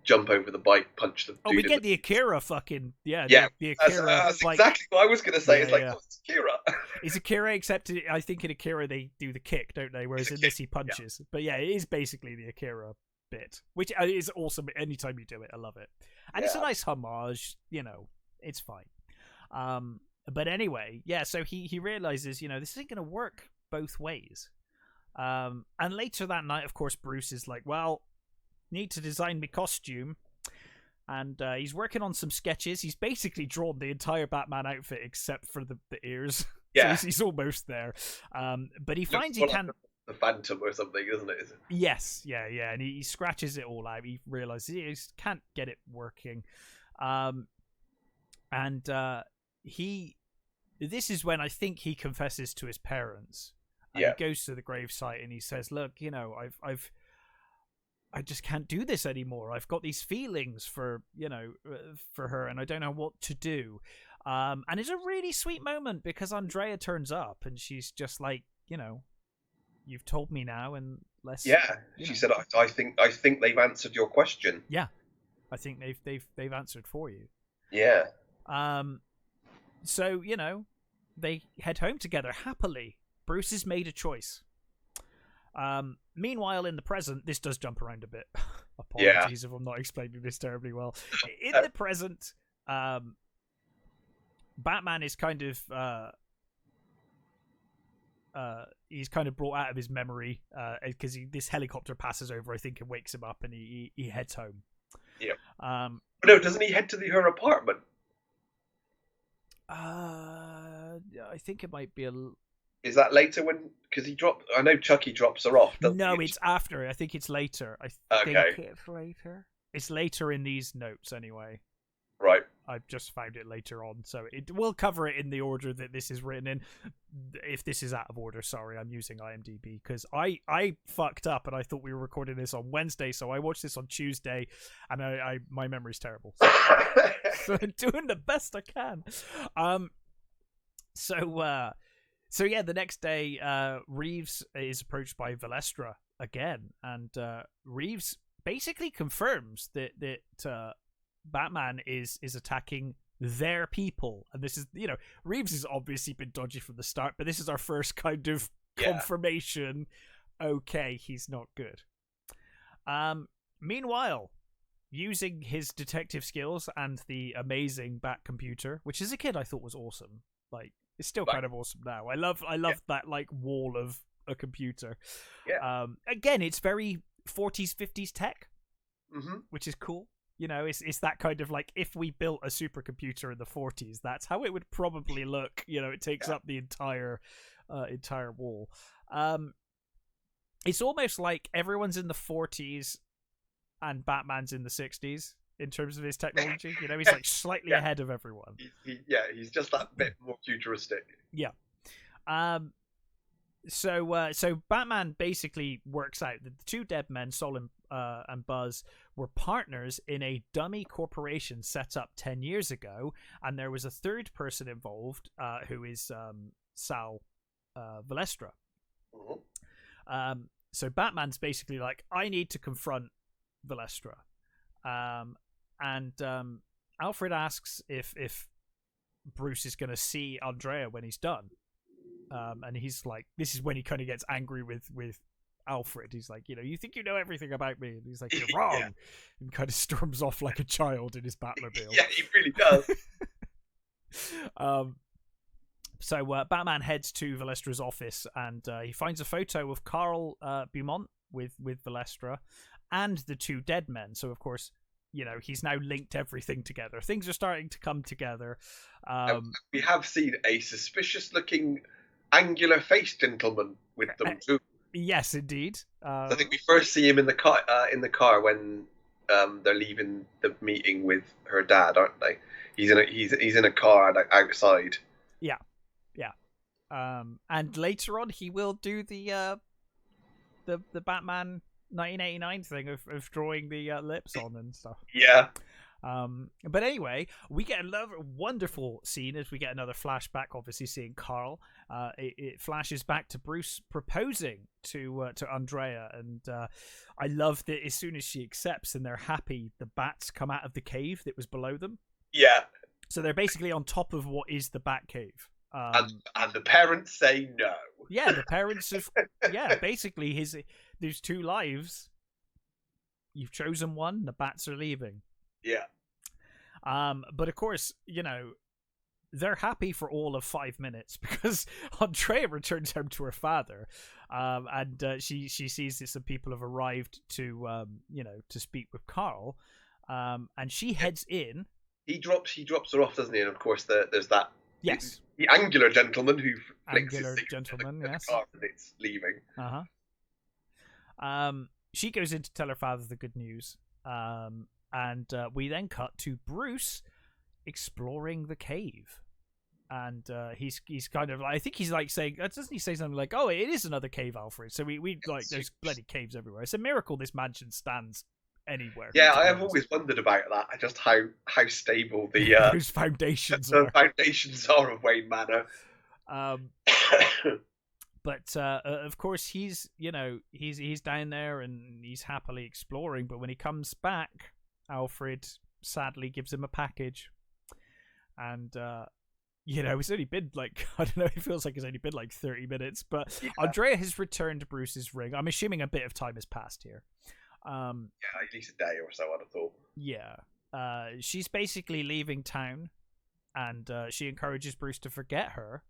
jump over the bike, punch the dude. Oh, we get the Akira fucking the Akira. That's exactly what I was going to say. It's like, it's Akira. It's Akira, except I think in Akira they do the kick, don't they? Whereas in this he punches. Yeah. But yeah, it is basically the Akira bit, which is awesome. Anytime you do it, I love it, and it's a nice homage. You know, it's fine. But anyway, yeah. So he realizes, this isn't going to work both ways. And later that night, of course, Bruce is like, well, need to design me costume. And he's working on some sketches. He's basically drawn the entire Batman outfit except for the ears. Yeah. So he's almost there. But he finds he can... The Phantom or something, isn't it? Yes, yeah. And he scratches it all out. He realizes he just can't get it working. This is when I think he confesses to his parents. And he goes to the gravesite and he says, "Look, I just can't do this anymore. I've got these feelings for her, and I don't know what to do." And it's a really sweet moment because Andrea turns up and she's just like, "You've told me now, and let's." Yeah, she said, "I think they've answered your question." Yeah, I think they've answered for you. Yeah. So they head home together happily. Bruce has made a choice. Meanwhile, in the present, this does jump around a bit. Apologies if I'm not explaining this terribly well. In the present, Batman is kind of he's kind of brought out of his memory because this helicopter passes over, I think, and wakes him up, and he heads home. Yeah. No, doesn't he head to her apartment? I think it might be a. Is that later because he dropped? I know Chucky drops her off. No, it's after. I think it's later. I think it's later. It's later in these notes, anyway. Right. I've just found it later on, so we'll cover it in the order that this is written in. If this is out of order, sorry, I'm using IMDb because I fucked up and I thought we were recording this on Wednesday, so I watched this on Tuesday, and my memory's terrible. So I'm doing the best I can. So yeah, the next day, Reeves is approached by Valestra again, and Reeves basically confirms that Batman is attacking their people, and this is Reeves has obviously been dodgy from the start, but this is our first kind of confirmation. Okay, he's not good. Meanwhile, using his detective skills and the amazing Bat computer, which as a kid I thought was awesome, like it's still kind of awesome now. I love that like wall of a computer. Yeah. Again, it's very 40s 50s tech, which is cool. It's that kind of like if we built a supercomputer in the 40s, that's how it would probably look. It takes up the entire wall. It's almost like everyone's in the 40s and Batman's in the 60s in terms of his technology. He's like slightly ahead of everyone. He's just that bit more futuristic. Yeah. So Batman basically works out that the two dead men, Sol and Buzz, were partners in a dummy corporation set up 10 years ago, and there was a third person involved who is Sal Valestra. So Batman's basically like, I need to confront Valestra. And Alfred asks if Bruce is going to see Andrea when he's done. And he's like, this is when he kind of gets angry with Alfred. He's like, you think you know everything about me. And he's like, you're wrong. Yeah. And kind of storms off like a child in his Batmobile. Yeah, he really does. So Batman heads to Valestra's office, and he finds a photo of Carl Beaumont with Valestra and the two dead men. So, of course, he's now linked everything together. Things are starting to come together. We have seen a suspicious-looking, angular-faced gentleman with them too. Yes, indeed. I think we first see him in the car when they're leaving the meeting with her dad, aren't they? He's in a car outside. Yeah. And later on, he will do the Batman 1989 thing of drawing the lips on and stuff. Yeah. But anyway, we get another wonderful scene as we get another flashback, obviously seeing Carl. It flashes back to Bruce proposing to Andrea, and I love that as soon as she accepts and they're happy, the bats come out of the cave that was below them. Yeah. So they're basically on top of what is the Bat Cave. And the parents say no. Yeah, the parents have... yeah, basically, there's two lives. You've chosen one, the bats are leaving. Yeah. But of course, they're happy for all of 5 minutes because Andrea returns home to her father, and she sees that some people have arrived to speak with Carl, and she heads in. He drops her off, doesn't he? And of course, there's that. Yes. The angular gentleman who flicks his gentleman, at yes. the car and it's leaving. She goes in to tell her father the good news. And we then cut to Bruce exploring the cave. And he's kind of, I think he's like saying, doesn't he say something like, "Oh, it is another cave, Alfred"? So we like, there's bloody caves everywhere. It's a miracle this mansion stands anywhere. Yeah, I have always wondered about that. Just how stable those foundations are. Foundations are of Wayne Manor. But of course he's down there and he's happily exploring. But when he comes back, Alfred sadly gives him a package, and it's only been like, I don't know, it feels like it's only been like 30 minutes. But yeah. Andrea has returned Bruce's ring. I'm assuming a bit of time has passed here. Yeah, at least a day or so, I'd have thought. Yeah. She's basically leaving town, and she encourages Bruce to forget her.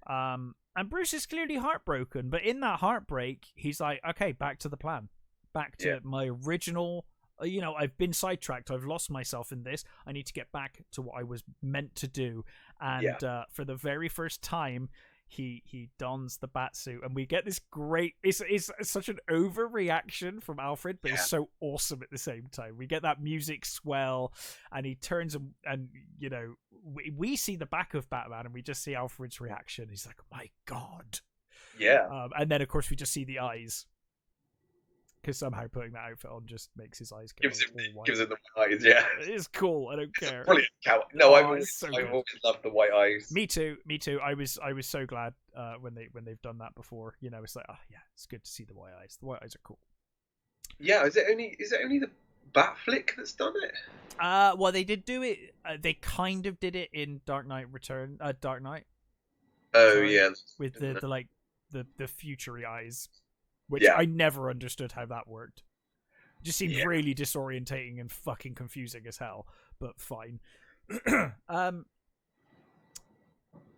And Bruce is clearly heartbroken, but in that heartbreak, he's like, okay, back to the plan. Back to my original, I've been sidetracked. I've lost myself in this. I need to get back to what I was meant to do. And for the very first time, he dons the bat suit, and we get this great, it's such an overreaction from Alfred, but it's so awesome at the same time. We get that music swell, and he turns and we see the back of Batman, and we just see Alfred's reaction. He's like, "My God." Yeah. And then of course we just see the eyes, because somehow putting that outfit on just makes his eyes go gives it the white eyes. Yeah, it's cool. I don't care. Brilliant. No, I've always loved the white eyes. Me too. I was so glad when they've done that before. It's like, it's good to see the white eyes. The white eyes are cool. Yeah, is it only the Batflick that's done it? Well, they did do it. They kind of did it in Dark Knight Return. Dark Knight. Oh yeah, with the future eyes. Which I never understood how that worked. It just seemed really disorientating and fucking confusing as hell. But fine.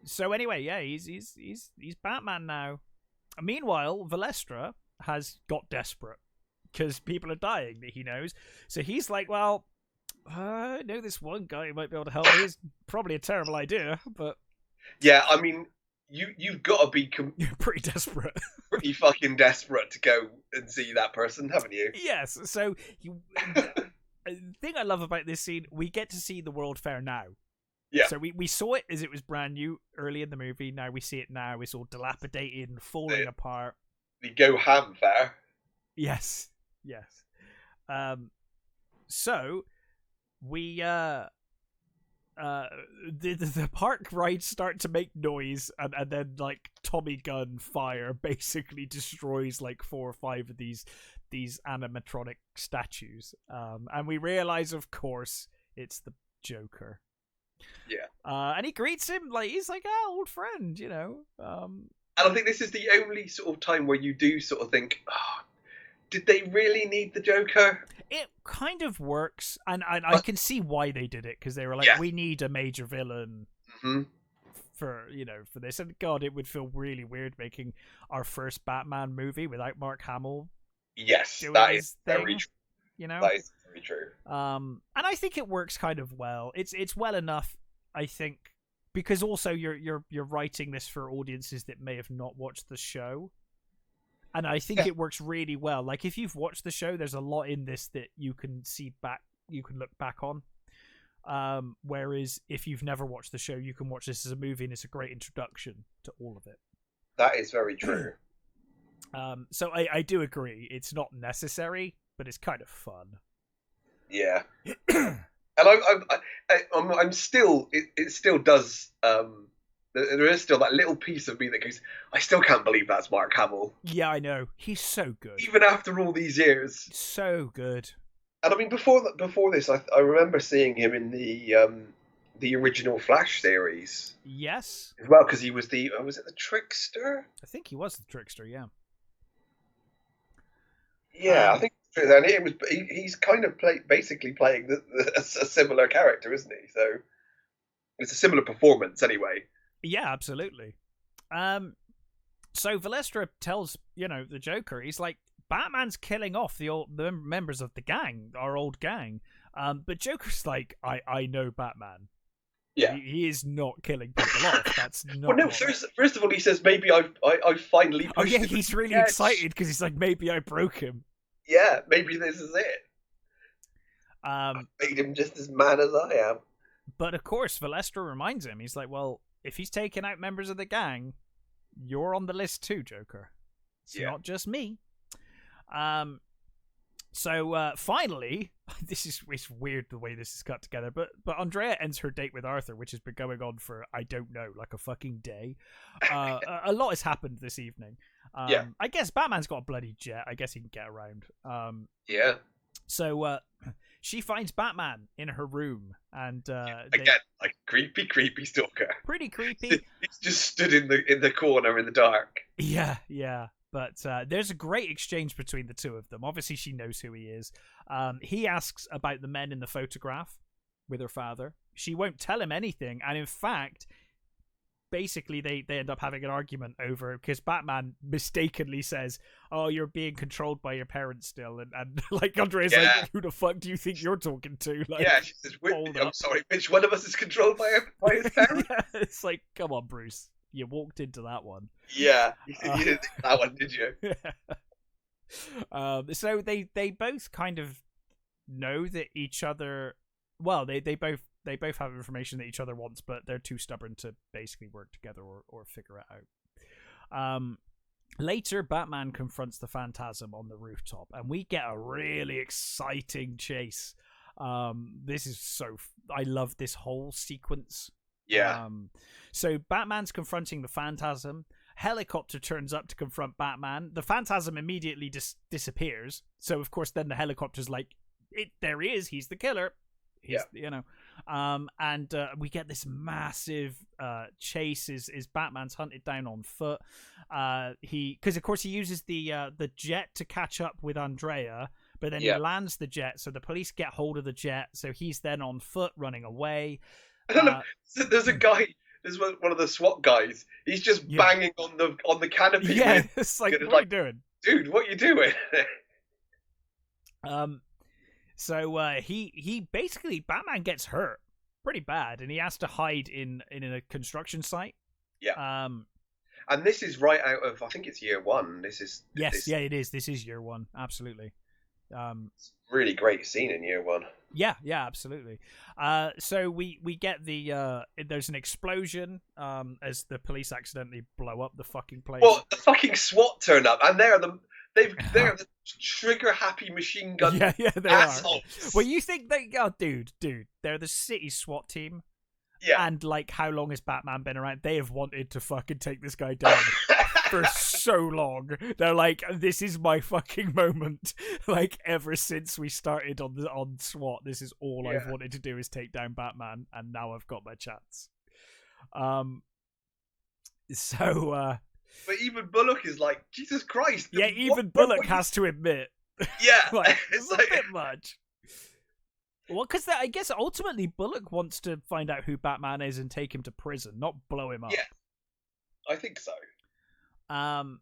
So anyway, he's Batman now. Meanwhile, Valestra has got desperate because people are dying that he knows. So he's like, well, I know this one guy who might be able to help me. It's probably a terrible idea, but yeah, I mean, you've got to be pretty desperate. Pretty fucking desperate to go and see that person, haven't you? Yes. So the thing I love about this scene, we get to see the World Fair now. Yeah. So we saw it as it was brand new early in the movie. Now we see it now. It's all dilapidated and falling apart. The Go Ham Fair. Yes. So we the park rides start to make noise, and then like Tommy gun fire basically destroys like 4 or 5 of these animatronic statues, and we realize, of course, it's Joker. Yeah. And he greets him like he's like, "Ah, old friend," you know. And I think this is the only sort of time where you do sort of think, oh, did they really need the Joker? It kind of works, and I can see why they did it, because they were like, we need a major villain for this. And God, it would feel really weird making our first Batman movie without Mark Hamill. Yes, that is very true. You know, that is very true. And I think it works kind of well. It's well enough, I think, because also you're writing this for audiences that may have not watched the show. And I think it works really well. Like, if you've watched the show, there's a lot in this that you can look back on. Whereas if you've never watched the show, you can watch this as a movie, and it's a great introduction to all of it. That is very true. So I do agree. It's not necessary, but it's kind of fun. Yeah. And I'm still, it still does, there is still that little piece of me that goes, I still can't believe that's Mark Hamill. Yeah, I know. He's so good. Even after all these years. So good. And I mean, before this, I remember seeing him in the original Flash series. Yes. As well, because he was was it the Trickster? I think he was the Trickster, yeah. Yeah, I think and it was. He's kind of basically playing a similar character, isn't he? So it's a similar performance, anyway. Yeah, absolutely. So Valestra tells the Joker, he's like, Batman's killing off the members of the gang, our old gang. But Joker's like, I know Batman. Yeah, he is not killing people off. That's not. Well, no. First of all, he says maybe I finally. Oh yeah, he's really excited because he's like, maybe I broke him. Yeah, maybe this is it. I made him just as mad as I am. But of course, Valestra reminds him. He's like, well, if he's taking out members of the gang, you're on the list too, Joker. It's not just me. So finally, it's weird the way this is cut together, but Andrea ends her date with Arthur, which has been going on for, I don't know, like a fucking day. A lot has happened this evening. I guess Batman's got a bloody jet. I guess he can get around. Yeah. So she finds Batman in her room, and again, like creepy stalker. Pretty creepy. He's just stood in the corner in the dark. Yeah. But there's a great exchange between the two of them. Obviously, she knows who he is. He asks about the men in the photograph with her father. She won't tell him anything, and in fact, basically they end up having an argument over, because Batman mistakenly says, "Oh, you're being controlled by your parents still," and like Andrea's like, "Who the fuck do you think you're talking to?" Like, yeah, she says, I'm sorry, which one of us is controlled by his parents? Yeah, it's like, come on, Bruce. You walked into that one. Yeah, you didn't think that one, did you? Yeah. So they both kind of know that each other. Well, they both have information that each other wants, but they're too stubborn to basically work together or figure it out. Later, Batman confronts the Phantasm on the rooftop, and we get a really exciting chase. This is I love this whole sequence. Yeah. So Batman's confronting the Phantasm. Helicopter turns up to confront Batman. The Phantasm immediately disappears. So of course then the helicopter's like, there he is. He's the killer. And we get this massive chase. Is Batman's hunted down on foot. Because of course he uses the jet to catch up with Andrea. But then he lands the jet, so the police get hold of the jet. So he's then on foot running away. I don't know. There's a guy. There's one of the SWAT guys. He's just banging on the canopy. Yeah, it's like, what are you doing, dude? What are you doing? So he basically, Batman gets hurt pretty bad, and he has to hide in a construction site. Yeah. And this is right out of, I think it's year one. It is. This is year one. Absolutely. Really great scene in year one. Yeah, absolutely. So we get there's an explosion as the police accidentally blow up the fucking place. Well, the fucking SWAT turn up, and they're the trigger happy machine gun. Yeah, they assholes. are. Well, you think dude, they're the city SWAT team. Yeah. And like, how long has Batman been around? They have wanted to fucking take this guy down for so long. They're like, this is my fucking moment. Like, ever since we started on SWAT, this is all I've wanted to do is take down Batman, and now I've got my chance. But even Bullock is like, Jesus Christ. Yeah, even Bullock has to admit. Yeah. Like, it's a bit much. Well, because I guess ultimately Bullock wants to find out who Batman is and take him to prison, not blow him up. Yeah, I think so. And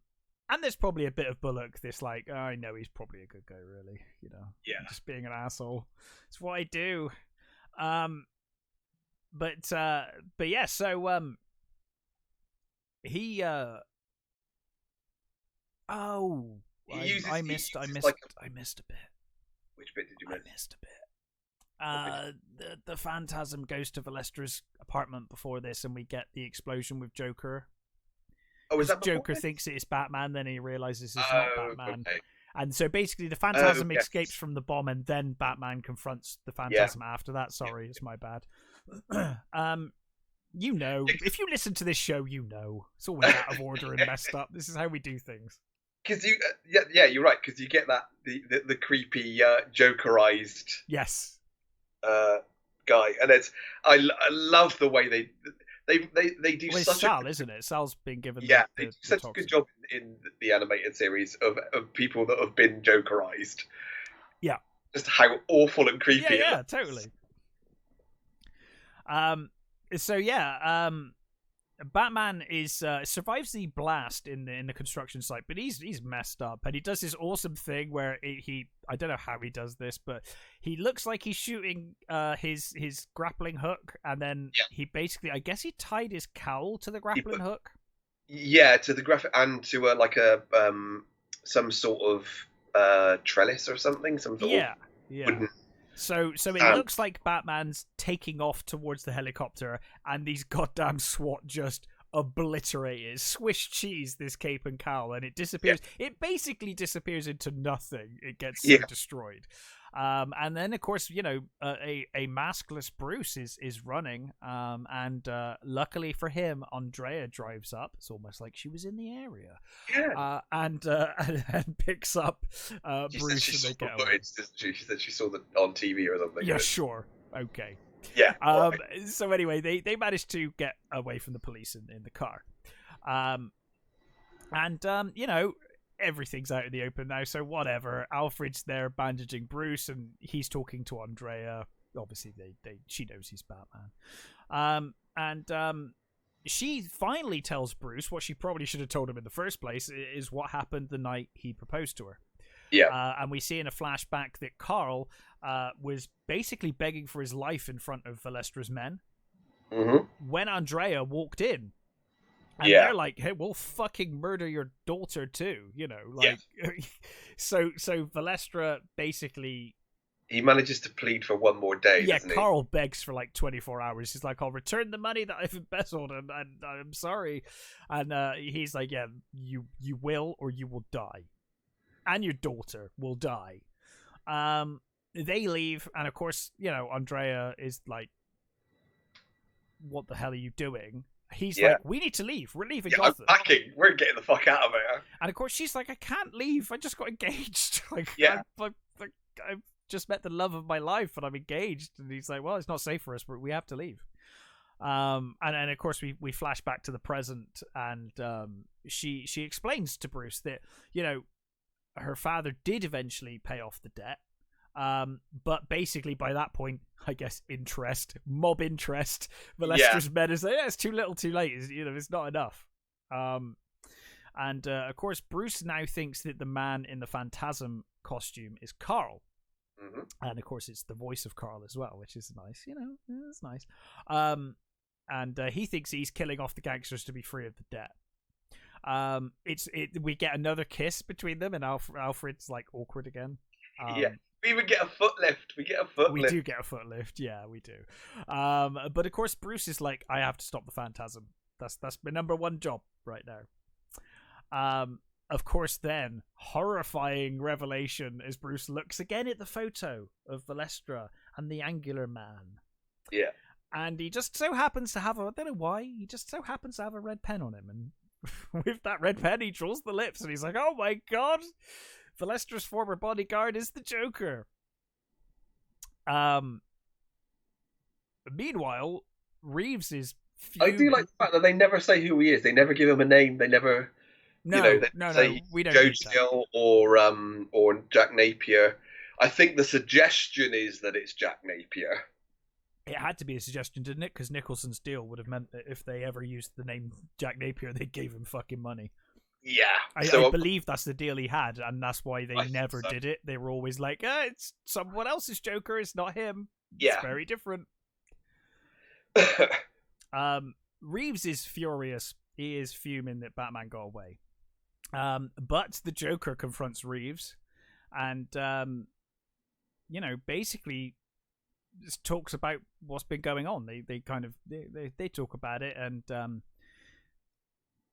there's probably a bit of Bullock this like, oh, I know he's probably a good guy, really. You know, just being an asshole. It's what I do. But yeah, so he I missed a bit. Which bit did you miss? I missed a bit. The Phantasm goes to Valestra's apartment before this, and we get the explosion with Joker. Oh, is that Joker thinks it's Batman, then he realizes it's not Batman. Okay. And so basically the Phantasm escapes from the bomb, and then Batman confronts the Phantasm after that. Sorry, it's my bad. You know, if you listen to this show, you know. It's always out of order and messed up. This is how we do things. Because you, you're right. Because you get that the creepy Jokerized guy, and I love the way they do well, such it's Sal, isn't it? Sal's been given they do such a good job in the animated series of people that have been Jokerized. Yeah, just how awful and creepy. Yeah, totally. So yeah, Batman is survives the blast in the construction site, but he's messed up, and he does this awesome thing where he I don't know how he does this, but he looks like he's shooting his grappling hook, and then he basically, I guess he tied his cowl to the grappling hook. Yeah, to the graphic and to like a some sort of trellis or something, some sort of wooden. So it looks like Batman's taking off towards the helicopter, and these goddamn SWAT just obliterate it. Swiss cheese this cape and cowl, and it disappears. It basically disappears into nothing. It gets destroyed. And then, of course, you know, a maskless Bruce is running, and luckily for him, Andrea drives up. It's almost like she was in the area, and picks up Bruce, and they get away. She said she saw that on TV or something. Yeah, sure, okay. Yeah. Right. So anyway, they managed to get away from the police in the car, and you know, everything's out in the open now, so whatever. Alfred's there bandaging Bruce, and he's talking to Andrea. Obviously, she knows he's Batman. And she finally tells Bruce what she probably should have told him in the first place, is what happened the night he proposed to her. Yeah. And we see in a flashback that Carl was basically begging for his life in front of Valestra's men when Andrea walked in. And they're like, hey, we'll fucking murder your daughter too, you know, like. So Valestra basically, he manages to plead for one more day. Yeah, Carl begs for like 24 hours. He's like, I'll return the money that I've embezzled, and I'm sorry. And he's like, yeah, you will, or you will die, and your daughter will die. They leave, and of course, you know, Andrea is like, what the hell are you doing? He's like, we need to leave. We're leaving Gotham. I'm packing. We're getting the fuck out of here. And of course, she's like, I can't leave. I just got engaged. Like, I've just met the love of my life, and I'm engaged. And he's like, well, it's not safe for us, but we have to leave. And of course, we flash back to the present, and she explains to Bruce that, you know, her father did eventually pay off the debt. But basically by that point, I guess mob interest, Valestra's men is like, it's too little too late, you know, it's not enough. And of course Bruce now thinks that the man in the Phantasm costume is Carl. And of course it's the voice of Carl as well, which is nice, you know, it's nice. And he thinks he's killing off the gangsters to be free of the debt. We get another kiss between them, and Alfred's like awkward again. We even get a foot lift. We do get a foot lift. Yeah, we do. But of course, Bruce is like, I have to stop the Phantasm. That's my number one job right now. Of course, then horrifying revelation as Bruce looks again at the photo of Valestra and the Angular Man. Yeah. And he just so happens to have I don't know why, he just so happens to have a red pen on him. And with that red pen, he draws the lips, and he's like, "Oh my god, Valestra's former bodyguard is the Joker." Meanwhile, Reeves is I do like the fact that they never say who he is. They never give him a name. They never, no, we don't. Joe Chill or Jack Napier. I think the suggestion is that it's Jack Napier. It had to be a suggestion, didn't it? Because Nicholson's deal would have meant that if they ever used the name Jack Napier, they gave him fucking money. Yeah. I believe that's the deal he had, and that's why they never did it. They were always like, it's someone else's Joker, it's not him. Yeah. It's very different. Reeves is furious. He is fuming that Batman got away. But the Joker confronts Reeves and, basically just talks about what's been going on. They kind of they talk about it, and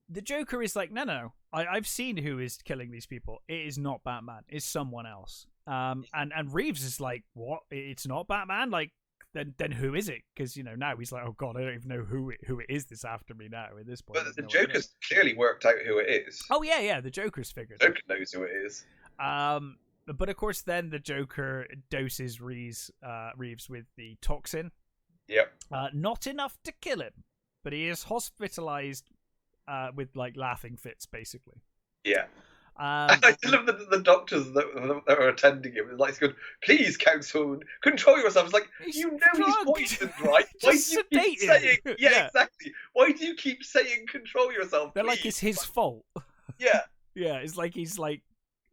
the Joker is like, no, I've seen who is killing these people. It is not Batman. It's someone else. And Reeves is like, what? It's not Batman? Like, then who is it? Because now he's like, oh god, I don't even know who it is that's after me now. At this point, but the Joker's clearly worked out who it is. Oh yeah, the Joker's figured. The Joker knows who it is. But of course, then the Joker doses Reeves with the toxin. Yep. Not enough to kill him, but he is hospitalized with like laughing fits, basically. Yeah. I love the doctors that are attending him. Like, going, please, counsel, control yourself. It's like, he's poisoned, right? Why do you keep saying? Yeah, exactly. Why do you keep saying control yourself? They're like it's his fault. Yeah. Yeah, it's like he's like,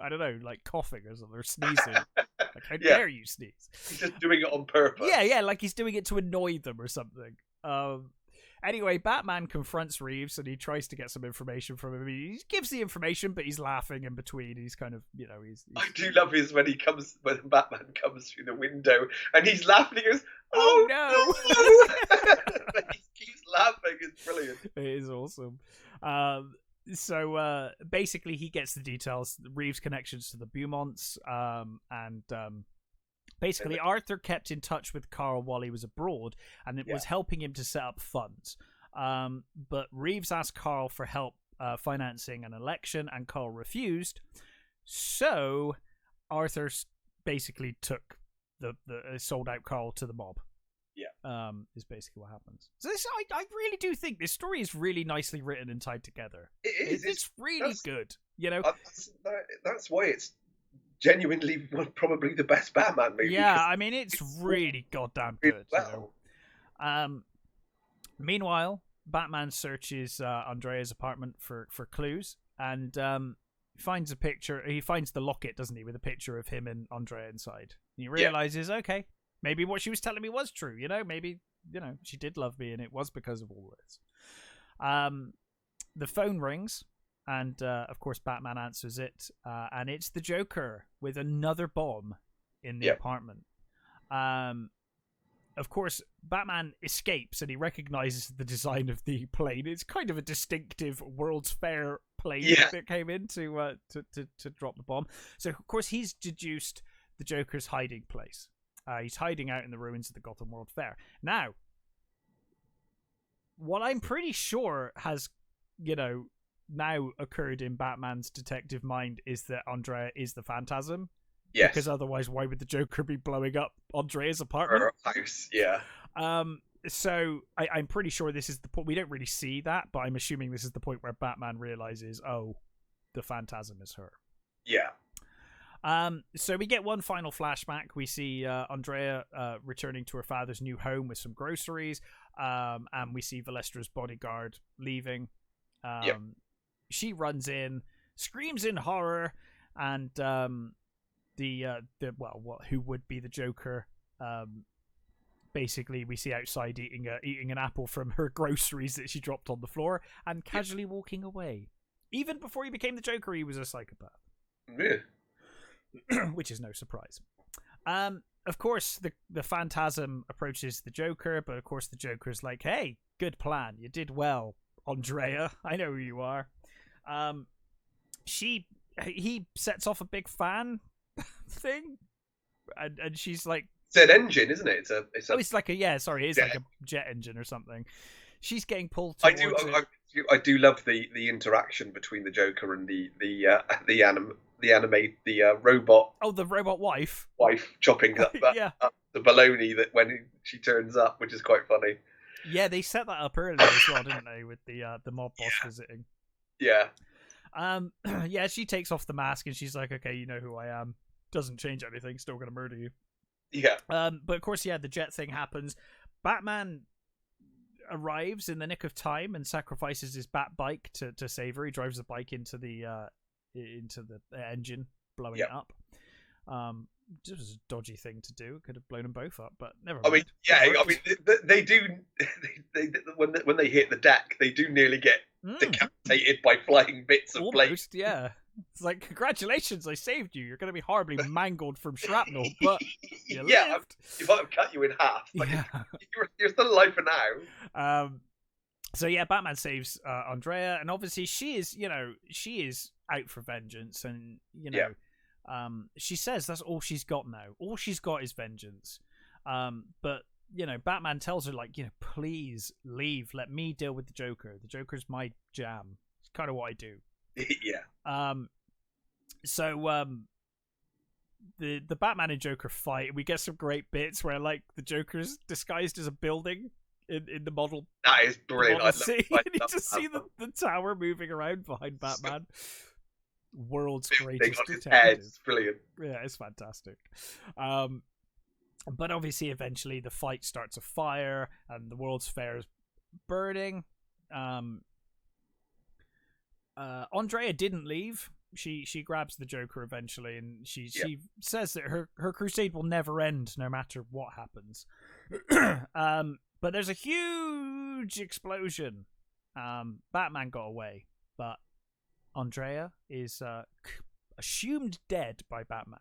I don't know, like coughing or something, or sneezing. Like, how dare you sneeze? He's just doing it on purpose. Yeah, like he's doing it to annoy them or something. Anyway, Batman confronts Reeves and he tries to get some information from him. He gives the information, but he's laughing in between. He's kind of, he's... I do love his when Batman comes through the window and he's laughing. He goes, "Oh no!" He keeps laughing. It's brilliant. It is awesome. So basically, he gets the details. Reeves' connections to the Beaumonts, and basically, Arthur kept in touch with Carl while he was abroad, and it was helping him to set up funds. But Reeves asked Carl for help financing an election, and Carl refused. So Arthur basically took the sold out Carl to the mob. Yeah, is basically what happens. So this, I really do think this story is really nicely written and tied together. It is. It's really good. That's why it's genuinely probably the best Batman movie. Yeah, I mean, it's really goddamn good. Well. Meanwhile, Batman searches Andrea's apartment for clues and finds a picture. He finds the locket, doesn't he, with a picture of him and Andrea inside. And he realizes, okay, maybe what she was telling me was true. Maybe she did love me, and it was because of all this. The phone rings. And, of course, Batman answers it, and it's the Joker with another bomb in the apartment. Of course, Batman escapes, and he recognizes the design of the plane. It's kind of a distinctive World's Fair plane that came in to drop the bomb. So, of course, he's deduced the Joker's hiding place. He's hiding out in the ruins of the Gotham World Fair. Now, what I'm pretty sure has, now occurred in Batman's detective mind is that Andrea is the Phantasm. Yes. Because otherwise, why would the Joker be blowing up Andrea's apartment? Her house, yeah. So I'm pretty sure this is the point. We don't really see that, but I'm assuming this is the point where Batman realizes, oh, the Phantasm is her. Yeah. So we get one final flashback. We see Andrea returning to her father's new home with some groceries, and we see Valestra's bodyguard leaving. She runs in, screams in horror, and who would be the Joker? Basically, we see outside eating an apple from her groceries that she dropped on the floor and casually walking away. Even before he became the Joker, he was a psychopath. Yeah. Which is no surprise. Of course, the Phantasm approaches the Joker, but of course the Joker's like, "Hey, good plan. You did well, Andrea. I know who you are." He sets off a big fan thing, and she's like, "It's an engine, isn't it? It's like a jet engine or something." She's getting pulled towards it. I do love the interaction between the Joker and the robot Oh, the robot wife. wife chopping up, Yeah. up the baloney that when she turns up, which is quite funny. Yeah, they set that up earlier as well, didn't they, with the mob boss visiting. Yeah. Yeah, she takes off the mask and she's like, okay, you know who I am. Doesn't change anything, still gonna murder you. Yeah. But of course, yeah, the jet thing happens. Batman arrives in the nick of time and sacrifices his bat bike to save her. He drives the bike into the engine, blowing it up. Just was a dodgy thing to do. It could have blown them both up, but never mind. I mean, they do. When they hit the deck, they do nearly get decapitated by flying bits of plate. Almost, yeah. It's like, congratulations, I saved you. You're going to be horribly mangled from shrapnel, but you lived. You might have cut you in half. But Yeah. you're still alive for now. So yeah, Batman saves Andrea, and obviously she is out for vengeance, and she says that's all she's got now. All she's got is vengeance. But Batman tells her, like, please leave. Let me deal with the Joker. The Joker's my jam. It's kind of what I do. Yeah. So the Batman and Joker fight. We get some great bits where, like, the Joker's disguised as a building in the model. That is brilliant. I you just see the tower moving around behind Batman. World's greatest detective. It's brilliant. Yeah, it's fantastic. But obviously, eventually, the fight starts a fire, and the World's Fair is burning. Andrea didn't leave. She grabs the Joker eventually, and she says that her crusade will never end, no matter what happens. But there's a huge explosion. Batman got away, but Andrea is assumed dead by Batman.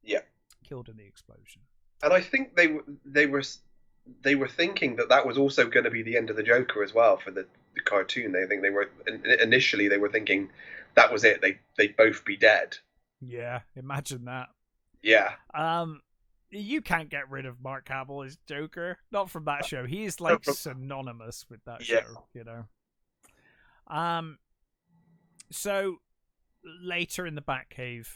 Yeah, killed in the explosion. And I think they were thinking that was also going to be the end of the Joker as well for the cartoon. They think they were initially thinking that was it. They'd both be dead. Yeah, imagine that. Yeah. You can't get rid of Mark Hamill as Joker. Not from that show. He is like synonymous with that show, So later in the Batcave,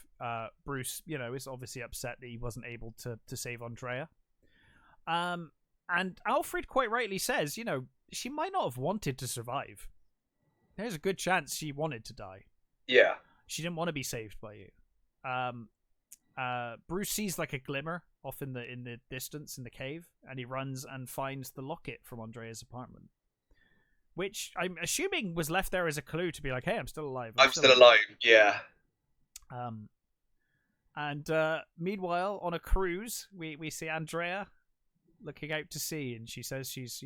Bruce, is obviously upset that he wasn't able to save Andrea. And Alfred quite rightly says, she might not have wanted to survive. There's a good chance she wanted to die. Yeah. She didn't want to be saved by you. Bruce sees like a glimmer off in the distance in the cave, and he runs and finds the locket from Andrea's apartment, which I'm assuming was left there as a clue to be like, hey, I'm still alive. I'm still alive. Yeah. And meanwhile, on a cruise, we see Andrea looking out to sea, and she says this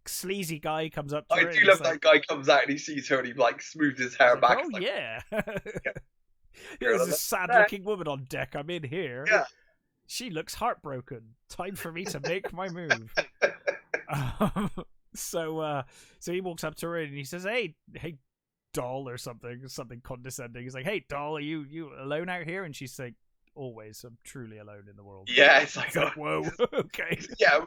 sleazy guy comes up to her. I do love that guy comes out and he sees her and he like smooths his hair back. Oh, yeah. There's this sad-looking woman on deck. I'm in here. Yeah. She looks heartbroken. Time for me to make my move. So he walks up to her and he says, "Hey, doll," or something condescending. He's like, "Hey, doll, are you alone out here?" And she's like, "Always. I'm truly alone in the world." Yeah, it's like, whoa, okay. Yeah,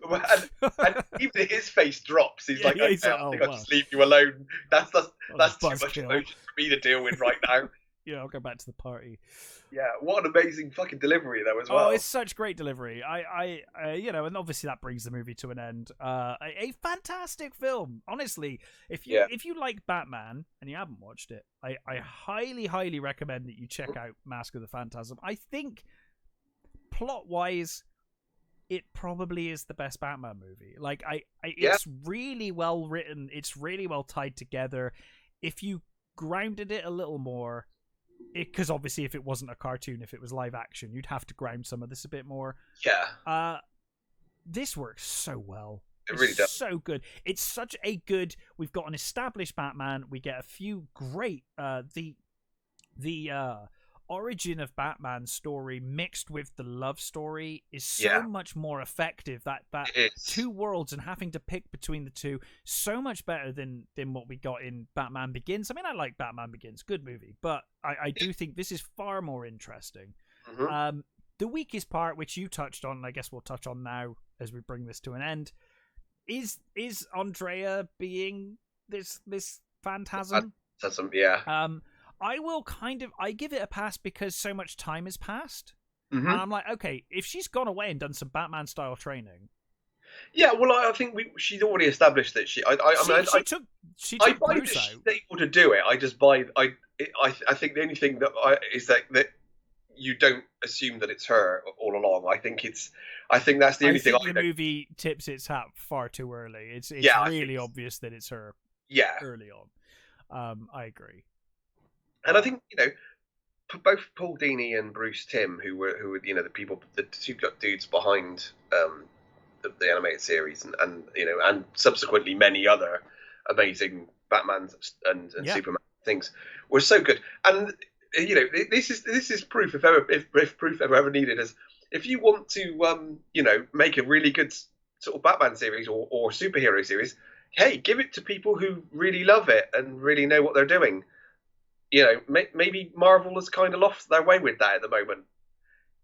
and even his face drops. He's like, he's "I think I'll just leave you alone. That's too much emotion for me to deal with right now." Yeah, I'll go back to the party. Yeah, what an amazing fucking delivery though as well. Oh, it's such great delivery. I and obviously that brings the movie to an end. A fantastic film. Honestly, if you like Batman and you haven't watched it, I highly, highly recommend that you check out Mask of the Phantasm. I think plot-wise, it probably is the best Batman movie. Like, it's really well written. It's really well tied together. If you grounded it a little more, because obviously if it wasn't a cartoon, if it was live action, you'd have to ground some of this a bit more. Yeah. This works so well. It really does. So good. It's such a good. We've got an established Batman. We get a few great. The origin of Batman's story mixed with the love story is so much more effective. That two worlds and having to pick between the two, so much better than what we got in Batman Begins. I mean, I like Batman Begins, good movie, but I do think this is far more interesting. Mm-hmm. The weakest part, which you touched on, and I guess we'll touch on now as we bring this to an end, is Andrea being this phantasm? Yeah. I will I give it a pass because so much time has passed. Mm-hmm. And I'm like, okay, if she's gone away and done some Batman style training. Yeah, well, I think she's already established that she took buy Bruce that out. she's able to do it. I just buy. I think the only thing that is that you don't assume that it's her all along. I think that's the only thing. The movie tips its hat far too early. It's really obvious that it's her. Yeah. Early on, I agree. And I think both Paul Dini and Bruce Timm, who were the two dudes behind the animated series, and subsequently many other amazing Batman and Superman things, were so good. And this is proof if proof ever needed, is if you want to make a really good sort of Batman series or superhero series, hey, give it to people who really love it and really know what they're doing. Maybe Marvel has kind of lost their way with that at the moment.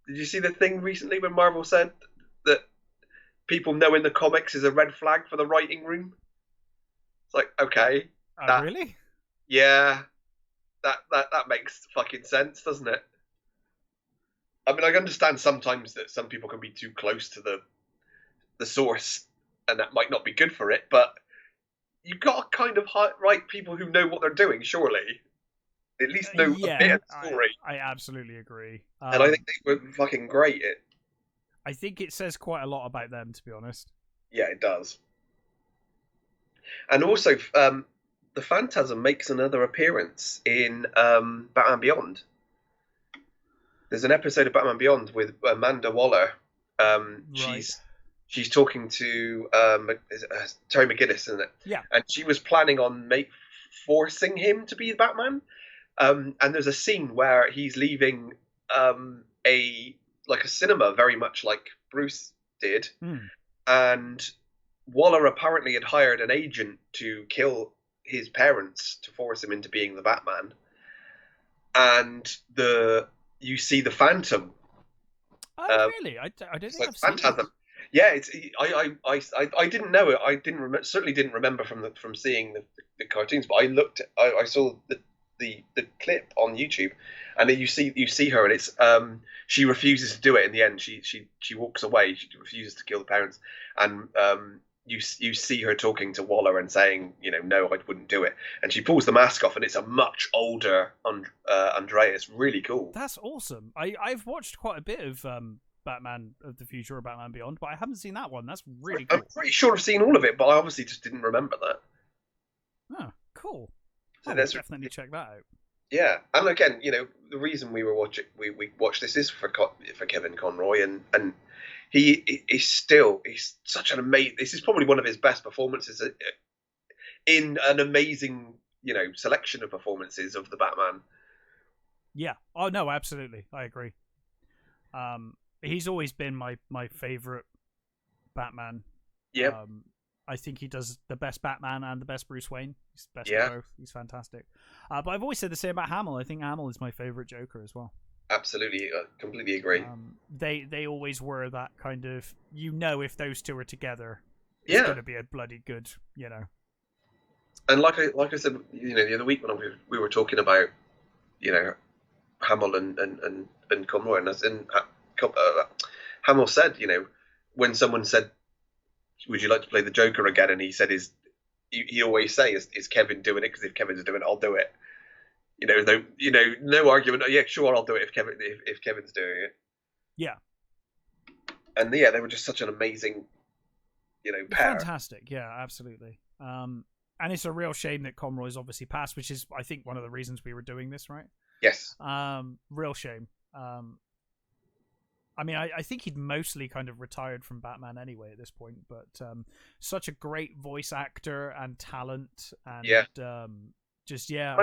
Did you see the thing recently when Marvel said that people knowing the comics is a red flag for the writing room? It's like, okay. Really? Yeah. That makes fucking sense, doesn't it? I mean, I understand sometimes that some people can be too close to the source, and that might not be good for it, but you've got to kind of write people who know what they're doing, surely. At least know a bit of the story. I absolutely agree. And I think they were fucking great. I think it says quite a lot about them, to be honest. Yeah, it does. And also, the Phantasm makes another appearance in Batman Beyond. There's an episode of Batman Beyond with Amanda Waller. Right. She's talking to Terry McGinnis, isn't it? Yeah. And she was planning on forcing him to be Batman. And there's a scene where he's leaving a cinema, very much like Bruce did. And Waller apparently had hired an agent to kill his parents to force him into being the Batman. And you see the Phantom. Oh, really? I don't think I've seen Phantasm. Yeah, I didn't know it. I certainly didn't remember from seeing the cartoons, but I saw the clip on YouTube, and then you see her, and it's she refuses to do it in the end. She walks away. She refuses to kill the parents, and you see her talking to Waller and saying, no, I wouldn't do it. And she pulls the mask off, and it's a much older Andrea. It's really cool. That's awesome. I've watched quite a bit of Batman of the Future or Batman Beyond, but I haven't seen that one. That's really cool. I'm pretty sure I've seen all of it, but I obviously just didn't remember that. Oh, cool. So I'll definitely check that out. Yeah, and again, the reason we watched this is for Kevin Conroy, and he's such an amazing. This is probably one of his best performances in an amazing selection of performances of the Batman. Yeah. Oh no, absolutely, I agree. He's always been my favorite Batman. Yeah. I think he does the best Batman and the best Bruce Wayne. He's best of both. He's fantastic. But I've always said the same about Hamill. I think Hamill is my favorite Joker as well. Absolutely, completely agree. They always were that kind of, if those two are together, it's going to be a bloody good, And like I said, the other week when we were talking about, Hamill and Conroy, and Hamill said, when someone said, would you like to play the Joker again? And he said, he always say, is Kevin doing it? Because if Kevin's doing it, I'll do it. No argument. Yeah, sure, I'll do it if Kevin's doing it. Yeah. And yeah, they were just such an amazing, pair. Fantastic. Yeah, absolutely. And it's a real shame that Conroy's obviously passed, which is, I think, one of the reasons we were doing this, right? Yes. Real shame. I mean, I think he'd mostly kind of retired from Batman anyway at this point, but such a great voice actor and talent, and a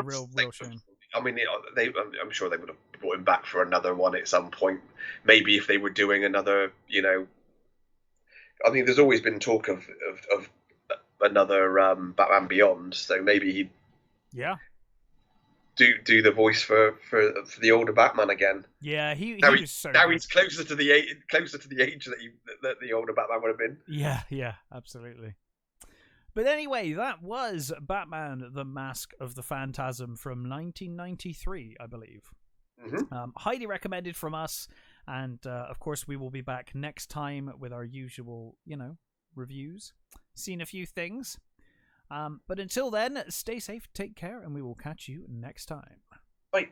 real shame. I mean, I'm sure they would have brought him back for another one at some point. Maybe if they were doing another, I mean, there's always been talk of another Batman Beyond, so maybe he'd do the voice for the older Batman again. Yeah, he was so now good. He's closer to the age that the older Batman would have been. Yeah, absolutely. But anyway, that was Batman: The Mask of the Phantasm from 1993, I believe. Highly recommended from us. And, of course, we will be back next time with our usual, reviews. Seen a few things. But until then, stay safe, take care, and we will catch you next time. Bye.